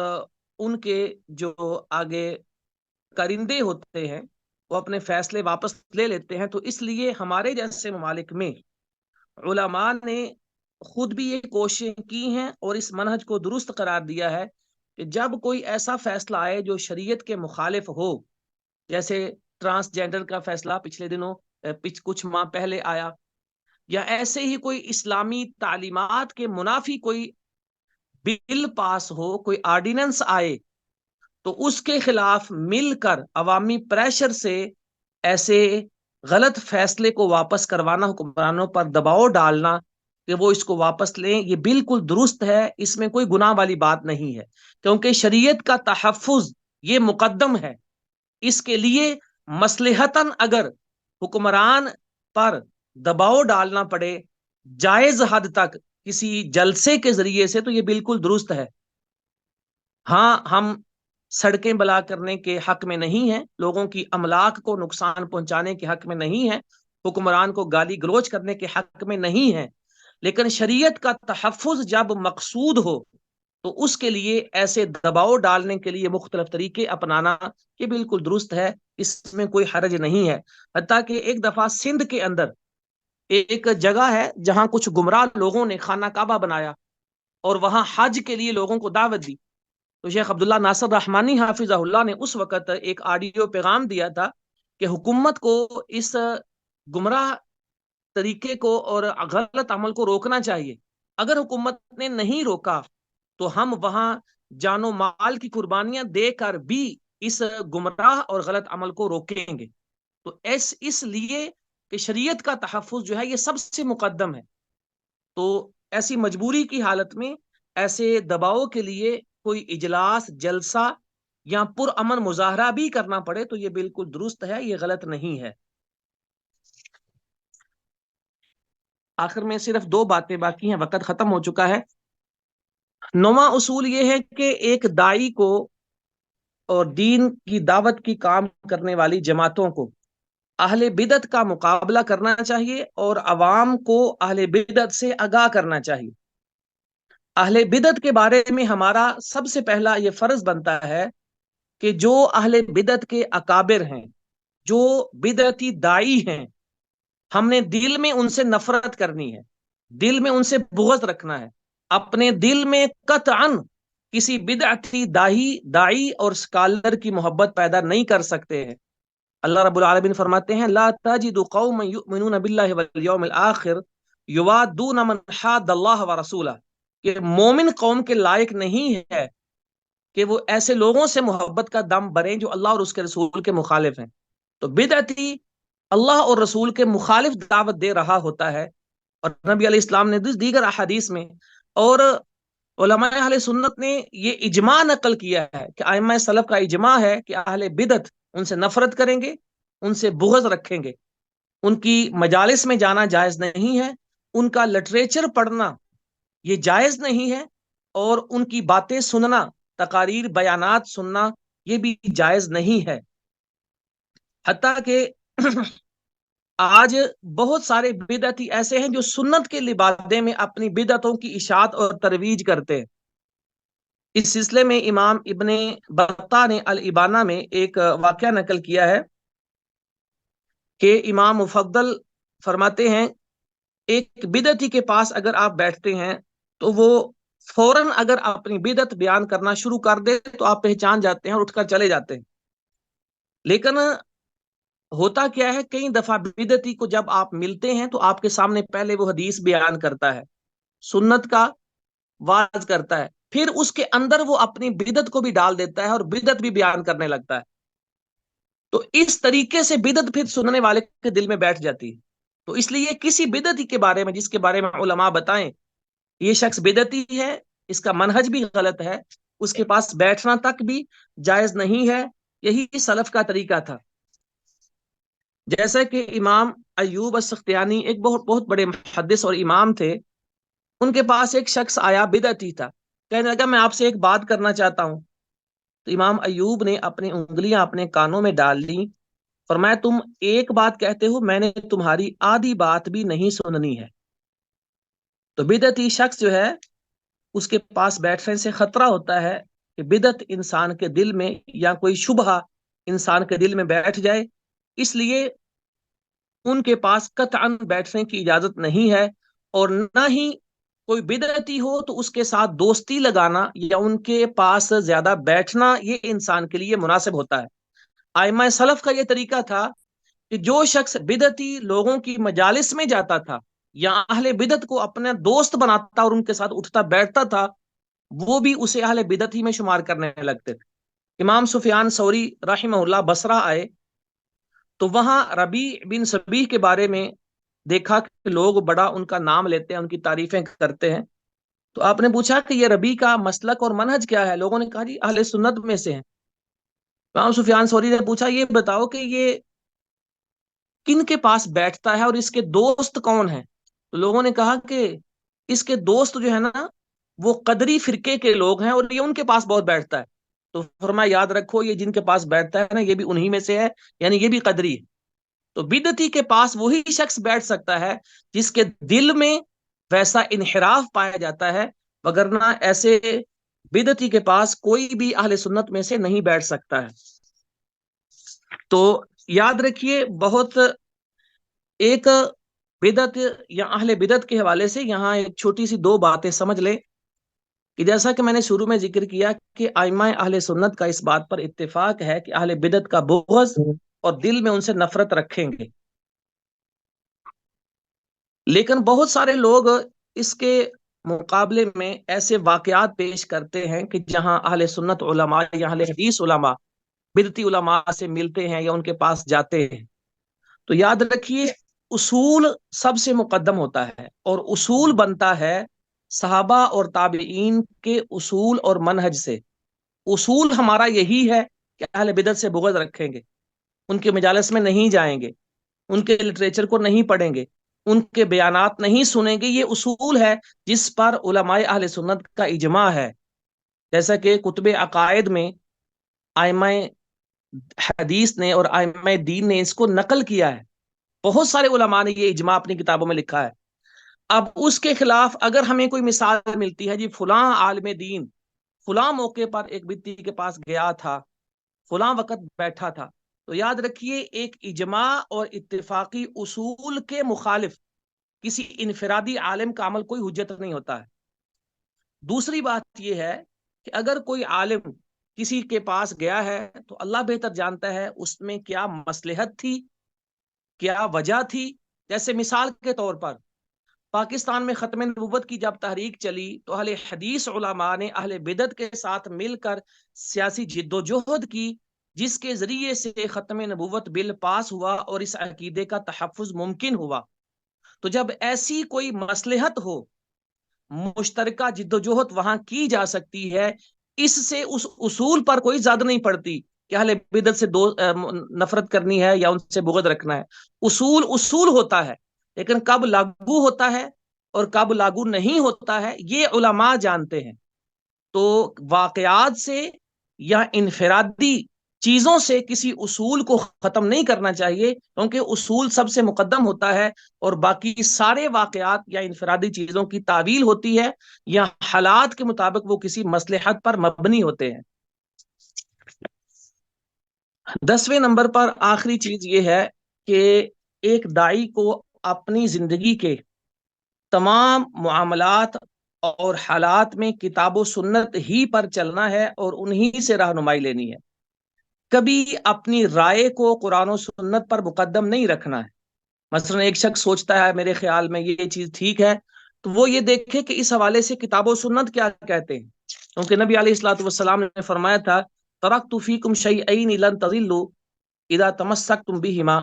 ان کے جو آگے کرندے ہوتے ہیں وہ اپنے فیصلے واپس لے لیتے ہیں. تو اس لیے ہمارے جیسے ممالک میں علماء نے خود بھی یہ کوششیں کی ہیں اور اس منہج کو درست قرار دیا ہے کہ جب کوئی ایسا فیصلہ آئے جو شریعت کے مخالف ہو, جیسے ٹرانسجینڈر کا فیصلہ پچھلے دنوں کچھ ماہ پہلے آیا، یا ایسے ہی کوئی اسلامی تعلیمات کے منافی کوئی بل پاس ہو، کوئی آرڈیننس آئے، تو اس کے خلاف مل کر عوامی پریشر سے ایسے غلط فیصلے کو واپس کروانا، حکمرانوں پر دباؤ ڈالنا کہ وہ اس کو واپس لیں، یہ بالکل درست ہے، اس میں کوئی گناہ والی بات نہیں ہے، کیونکہ شریعت کا تحفظ یہ مقدم ہے۔ اس کے لیے مصلحتاً اگر حکمران پر دباؤ ڈالنا پڑے جائز حد تک کسی جلسے کے ذریعے سے، تو یہ بالکل درست ہے۔ ہاں، ہم سڑکیں بلاک کرنے کے حق میں نہیں ہیں، لوگوں کی املاک کو نقصان پہنچانے کے حق میں نہیں ہیں، حکمران کو گالی گلوچ کرنے کے حق میں نہیں ہیں، لیکن شریعت کا تحفظ جب مقصود ہو تو اس کے لیے ایسے دباؤ ڈالنے کے لیے مختلف طریقے اپنانا یہ بالکل درست ہے، اس میں کوئی حرج نہیں ہے۔ حتیٰ کہ ایک دفعہ سندھ کے اندر ایک جگہ ہے جہاں کچھ گمراہ لوگوں نے خانہ کعبہ بنایا اور وہاں حج کے لیے لوگوں کو دعوت دی، تو شیخ عبداللہ ناصر رحمانی حافظہ اللہ نے اس وقت ایک آڈیو پیغام دیا تھا کہ حکومت کو اس گمراہ طریقے کو اور غلط عمل کو روکنا چاہیے، اگر حکومت نے نہیں روکا تو ہم وہاں جان و مال کی قربانیاں دے کر بھی اس گمراہ اور غلط عمل کو روکیں گے۔ تو اس لیے کہ شریعت کا تحفظ جو ہے یہ سب سے مقدم ہے، تو ایسی مجبوری کی حالت میں ایسے دباؤ کے لیے کوئی اجلاس، جلسہ یا پرامن مظاہرہ بھی کرنا پڑے تو یہ بالکل درست ہے، یہ غلط نہیں ہے۔ آخر میں صرف 2 باتیں باقی ہیں، وقت ختم ہو چکا ہے۔ 9واں اصول یہ ہے کہ ایک دائی کو اور دین کی دعوت کی کام کرنے والی جماعتوں کو اہل بدعت کا مقابلہ کرنا چاہیے اور عوام کو اہل بدعت سے آگاہ کرنا چاہیے۔ اہل بدعت کے بارے میں ہمارا سب سے پہلا یہ فرض بنتا ہے کہ جو اہل بدعت کے اکابر ہیں، جو بدعتی دائی ہیں، ہم نے دل میں ان سے نفرت کرنی ہے، دل میں ان سے بغض رکھنا ہے، اپنے دل میں قطعاً کسی بدعتی دائی اور سکالر کی محبت پیدا نہیں کر سکتے ہیں۔ اللہ رب العالمین فرماتے ہیں لا تجد قوما یؤمنون باللہ والیوم الآخر یوادون من حاد اللہ ورسولہ، کہ مومن قوم کے لائق نہیں ہے کہ وہ ایسے لوگوں سے محبت کا دم بھریں جو اللہ اور اس کے رسول کے مخالف ہیں۔ تو بدعتی اللہ اور رسول کے مخالف دعوت دے رہا ہوتا ہے، اور نبی علیہ السلام نے دیگر احادیث میں اور علماء اہل سنت نے یہ اجماع نقل کیا ہے کہ ائمہ سلف کا اجماع ہے کہ اہل بدعت ان سے نفرت کریں گے، ان سے بغض رکھیں گے، ان کی مجالس میں جانا جائز نہیں ہے، ان کا لٹریچر پڑھنا یہ جائز نہیں ہے، اور ان کی باتیں سننا، تقاریر، بیانات سننا یہ بھی جائز نہیں ہے۔ حتیٰ کہ آج بہت سارے بدعتی ایسے ہیں جو سنت کے لبادے میں اپنی بدعتوں کی اشاعت اور ترویج کرتے ہیں۔ اس سلسلے میں امام ابن بطہ نے الابانہ میں ایک واقعہ نقل کیا ہے کہ امام مفضل فرماتے ہیں ایک بدعتی کے پاس اگر آپ بیٹھتے ہیں تو وہ فوراً اگر اپنی بدعت بیان کرنا شروع کر دے تو آپ پہچان جاتے ہیں اور اٹھ کر چلے جاتے ہیں، لیکن ہوتا کیا ہے کئی دفعہ بدعتی کو جب آپ ملتے ہیں تو آپ کے سامنے پہلے وہ حدیث بیان کرتا ہے، سنت کا واز کرتا ہے، پھر اس کے اندر وہ اپنی بدعت کو بھی ڈال دیتا ہے اور بدعت بھی بیان کرنے لگتا ہے، تو اس طریقے سے بدعت پھر سننے والے کے دل میں بیٹھ جاتی ہے۔ تو اس لیے کسی بدعتی کے بارے میں جس کے بارے میں علماء بتائیں یہ شخص بدعتی ہے، اس کا منہج بھی غلط ہے، اس کے پاس بیٹھنا تک بھی جائز نہیں ہے۔ یہی سلف کا طریقہ تھا۔ جیسا کہ امام ایوب السختیانی ایک بہت بہت بڑے محدث اور امام تھے، ان کے پاس ایک شخص آیا بدعتی تھا، کہنے لگا میں آپ سے ایک بات کرنا چاہتا ہوں، تو امام ایوب نے اپنی انگلیاں اپنے کانوں میں ڈال لی، فرمایا تم ایک بات کہتے ہو، میں نے تمہاری آدھی بات بھی نہیں سننی ہے۔ تو بدعتی شخص جو ہے اس کے پاس بیٹھنے سے خطرہ ہوتا ہے کہ بدعت انسان کے دل میں یا کوئی شبہہ انسان کے دل میں بیٹھ جائے، اس لیے ان کے پاس قطعاً بیٹھنے کی اجازت نہیں ہے، اور نہ ہی کوئی بدعتی ہو تو اس کے ساتھ دوستی لگانا یا ان کے پاس زیادہ بیٹھنا یہ انسان کے لیے مناسب ہوتا ہے۔ ائمہ سلف کا یہ طریقہ تھا کہ جو شخص بدعتی لوگوں کی مجالس میں جاتا تھا یا اہل بدعت کو اپنا دوست بناتا اور ان کے ساتھ اٹھتا بیٹھتا تھا، وہ بھی اسے اہل بدعت ہی میں شمار کرنے لگتے تھے۔ امام سفیان ثوری رحمہ اللہ بصرہ آئے تو وہاں ربیع بن صبیح کے بارے میں دیکھا کہ لوگ بڑا ان کا نام لیتے ہیں، ان کی تعریفیں کرتے ہیں۔ تو آپ نے پوچھا کہ یہ ربیع کا مسلک اور منہج کیا ہے؟ لوگوں نے کہا جی اہل سنت میں سے ہیں۔ امام سفیان ثوری نے پوچھا یہ بتاؤ کہ یہ کن کے پاس بیٹھتا ہے اور اس کے دوست کون ہیں؟ تو لوگوں نے کہا کہ اس کے دوست جو ہے نا وہ قدری فرقے کے لوگ ہیں اور یہ ان کے پاس بہت بیٹھتا ہے۔ تو فرمایا یاد رکھو یہ جن کے پاس بیٹھتا ہے نا یہ بھی انہی میں سے ہے، یعنی یہ بھی قدری ہے۔ تو بدعتی کے پاس وہی شخص بیٹھ سکتا ہے جس کے دل میں ویسا انحراف پایا جاتا ہے، وگرنہ ایسے بدعتی کے پاس کوئی بھی اہل سنت میں سے نہیں بیٹھ سکتا ہے۔ تو یاد رکھیے بہت ایک بدعت یا اہل بدعت کے حوالے سے یہاں ایک چھوٹی سی دو باتیں سمجھ لیں کہ جیسا کہ میں نے شروع میں ذکر کیا کہ ائمہ اہل سنت کا اس بات پر اتفاق ہے کہ اہل بدعت کا بغض اور دل میں ان سے نفرت رکھیں گے، لیکن بہت سارے لوگ اس کے مقابلے میں ایسے واقعات پیش کرتے ہیں کہ جہاں اہل سنت علماء یا اہل حدیث علماء بدعتی علماء سے ملتے ہیں یا ان کے پاس جاتے ہیں۔ تو یاد رکھیے اصول سب سے مقدم ہوتا ہے، اور اصول بنتا ہے صحابہ اور تابعین کے اصول اور منہج سے۔ اصول ہمارا یہی ہے کہ اہل بدعت سے بغض رکھیں گے، ان کے مجالس میں نہیں جائیں گے، ان کے لٹریچر کو نہیں پڑھیں گے، ان کے بیانات نہیں سنیں گے۔ یہ اصول ہے جس پر علماء اہل سنت کا اجماع ہے، جیسا کہ کتب عقائد میں ائمہ حدیث نے اور ائمہ دین نے اس کو نقل کیا ہے۔ بہت سارے علماء نے یہ اجماع اپنی کتابوں میں لکھا ہے۔ اب اس کے خلاف اگر ہمیں کوئی مثال ملتی ہے، جی فلاں عالم دین فلاں موقع پر ایک بدعتی کے پاس گیا تھا، فلاں وقت بیٹھا تھا، تو یاد رکھیے ایک اجماع اور اتفاقی اصول کے مخالف کسی انفرادی عالم کا عمل کوئی حجت نہیں ہوتا ہے۔ دوسری بات یہ ہے کہ اگر کوئی عالم کسی کے پاس گیا ہے تو اللہ بہتر جانتا ہے اس میں کیا مصلحت تھی، کیا وجہ تھی۔ جیسے مثال کے طور پر پاکستان میں ختم نبوت کی جب تحریک چلی تو اہل حدیث علماء نے اہل بدعت کے ساتھ مل کر سیاسی جد و جہد کی، جس کے ذریعے سے ختم نبوت بل پاس ہوا اور اس عقیدے کا تحفظ ممکن ہوا۔ تو جب ایسی کوئی مصلحت ہو، مشترکہ جد و جہد وہاں کی جا سکتی ہے، اس سے اس اصول پر کوئی زد نہیں پڑتی کہ اہل بدعت سے نفرت کرنی ہے یا ان سے بغض رکھنا ہے۔ اصول اصول ہوتا ہے، لیکن کب لاگو ہوتا ہے اور کب لاگو نہیں ہوتا ہے یہ علماء جانتے ہیں۔ تو واقعات سے یا انفرادی چیزوں سے کسی اصول کو ختم نہیں کرنا چاہیے، کیونکہ اصول سب سے مقدم ہوتا ہے اور باقی سارے واقعات یا انفرادی چیزوں کی تعویل ہوتی ہے یا حالات کے مطابق وہ کسی مصلحت پر مبنی ہوتے ہیں۔ 10ویں نمبر پر آخری چیز یہ ہے کہ ایک داعی کو اپنی زندگی کے تمام معاملات اور حالات میں کتاب و سنت ہی پر چلنا ہے اور انہی سے رہنمائی لینی ہے۔ کبھی اپنی رائے کو قرآن و سنت پر مقدم نہیں رکھنا ہے۔ مثلا ایک شخص سوچتا ہے میرے خیال میں یہ چیز ٹھیک ہے، تو وہ یہ دیکھے کہ اس حوالے سے کتاب و سنت کیا کہتے ہیں، کیونکہ نبی علیہ الصلوۃ والسلام نے فرمایا تھا ترکت فیکم شیئین لن تضلوا اذا تمسکتم بہما،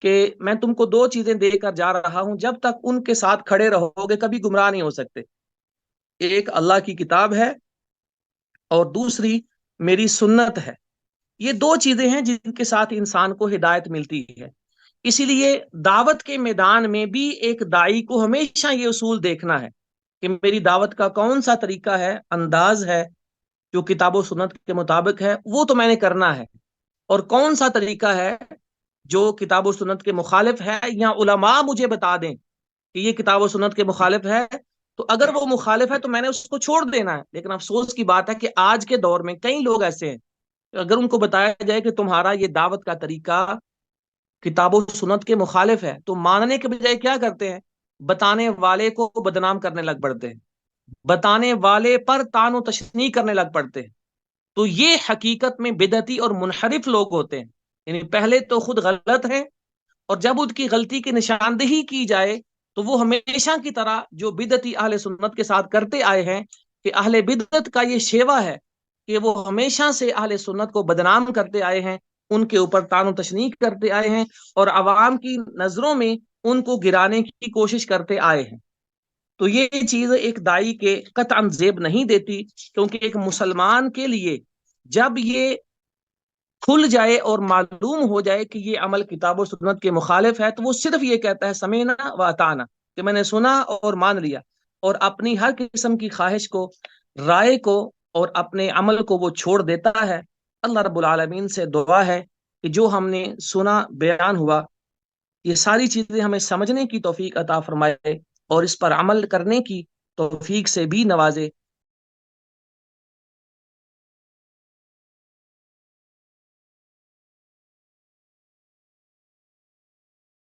کہ میں تم کو دو چیزیں دے کر جا رہا ہوں، جب تک ان کے ساتھ کھڑے رہو گے کبھی گمراہ نہیں ہو سکتے۔ ایک اللہ کی کتاب ہے اور دوسری میری سنت ہے۔ یہ دو چیزیں ہیں جن کے ساتھ انسان کو ہدایت ملتی ہے۔ اسی لیے دعوت کے میدان میں بھی ایک داعی کو ہمیشہ یہ اصول دیکھنا ہے کہ میری دعوت کا کون سا طریقہ ہے، انداز ہے جو کتاب و سنت کے مطابق ہے، وہ تو میں نے کرنا ہے، اور کون سا طریقہ ہے جو کتاب و سنت کے مخالف ہے یا علماء مجھے بتا دیں کہ یہ کتاب و سنت کے مخالف ہے، تو اگر وہ مخالف ہے تو میں نے اس کو چھوڑ دینا ہے۔ لیکن افسوس کی بات ہے کہ آج کے دور میں کئی لوگ ایسے ہیں، اگر ان کو بتایا جائے کہ تمہارا یہ دعوت کا طریقہ کتاب و سنت کے مخالف ہے تو ماننے کے بجائے کیا کرتے ہیں، بتانے والے کو بدنام کرنے لگ پڑتے ہیں، بتانے والے پر طعن و تشنیع کرنے لگ پڑتے ہیں۔ تو یہ حقیقت میں بدعتی اور منحرف لوگ ہوتے ہیں۔ یعنی پہلے تو خود غلط ہیں، اور جب ان کی غلطی کی نشاندہی کی جائے تو وہ ہمیشہ کی طرح جو بدعتی اہل سنت کے ساتھ کرتے آئے ہیں، کہ اہل بدعت کا یہ شیوا ہے کہ وہ ہمیشہ سے اہل سنت کو بدنام کرتے آئے ہیں، ان کے اوپر تان و تشنیع کرتے آئے ہیں، اور عوام کی نظروں میں ان کو گرانے کی کوشش کرتے آئے ہیں۔ تو یہ چیز ایک دائی کے قطعا زیب نہیں دیتی، کیونکہ ایک مسلمان کے لیے جب یہ کھل جائے اور معلوم ہو جائے کہ یہ عمل کتاب و سنت کے مخالف ہے، تو وہ صرف یہ کہتا ہے سمینا و اطعنا، کہ میں نے سنا اور مان لیا، اور اپنی ہر قسم کی خواہش کو، رائے کو اور اپنے عمل کو وہ چھوڑ دیتا ہے۔ اللہ رب العالمین سے دعا ہے کہ جو ہم نے سنا، بیان ہوا، یہ ساری چیزیں ہمیں سمجھنے کی توفیق عطا فرمائے، اور اس پر عمل کرنے کی توفیق سے بھی نوازے۔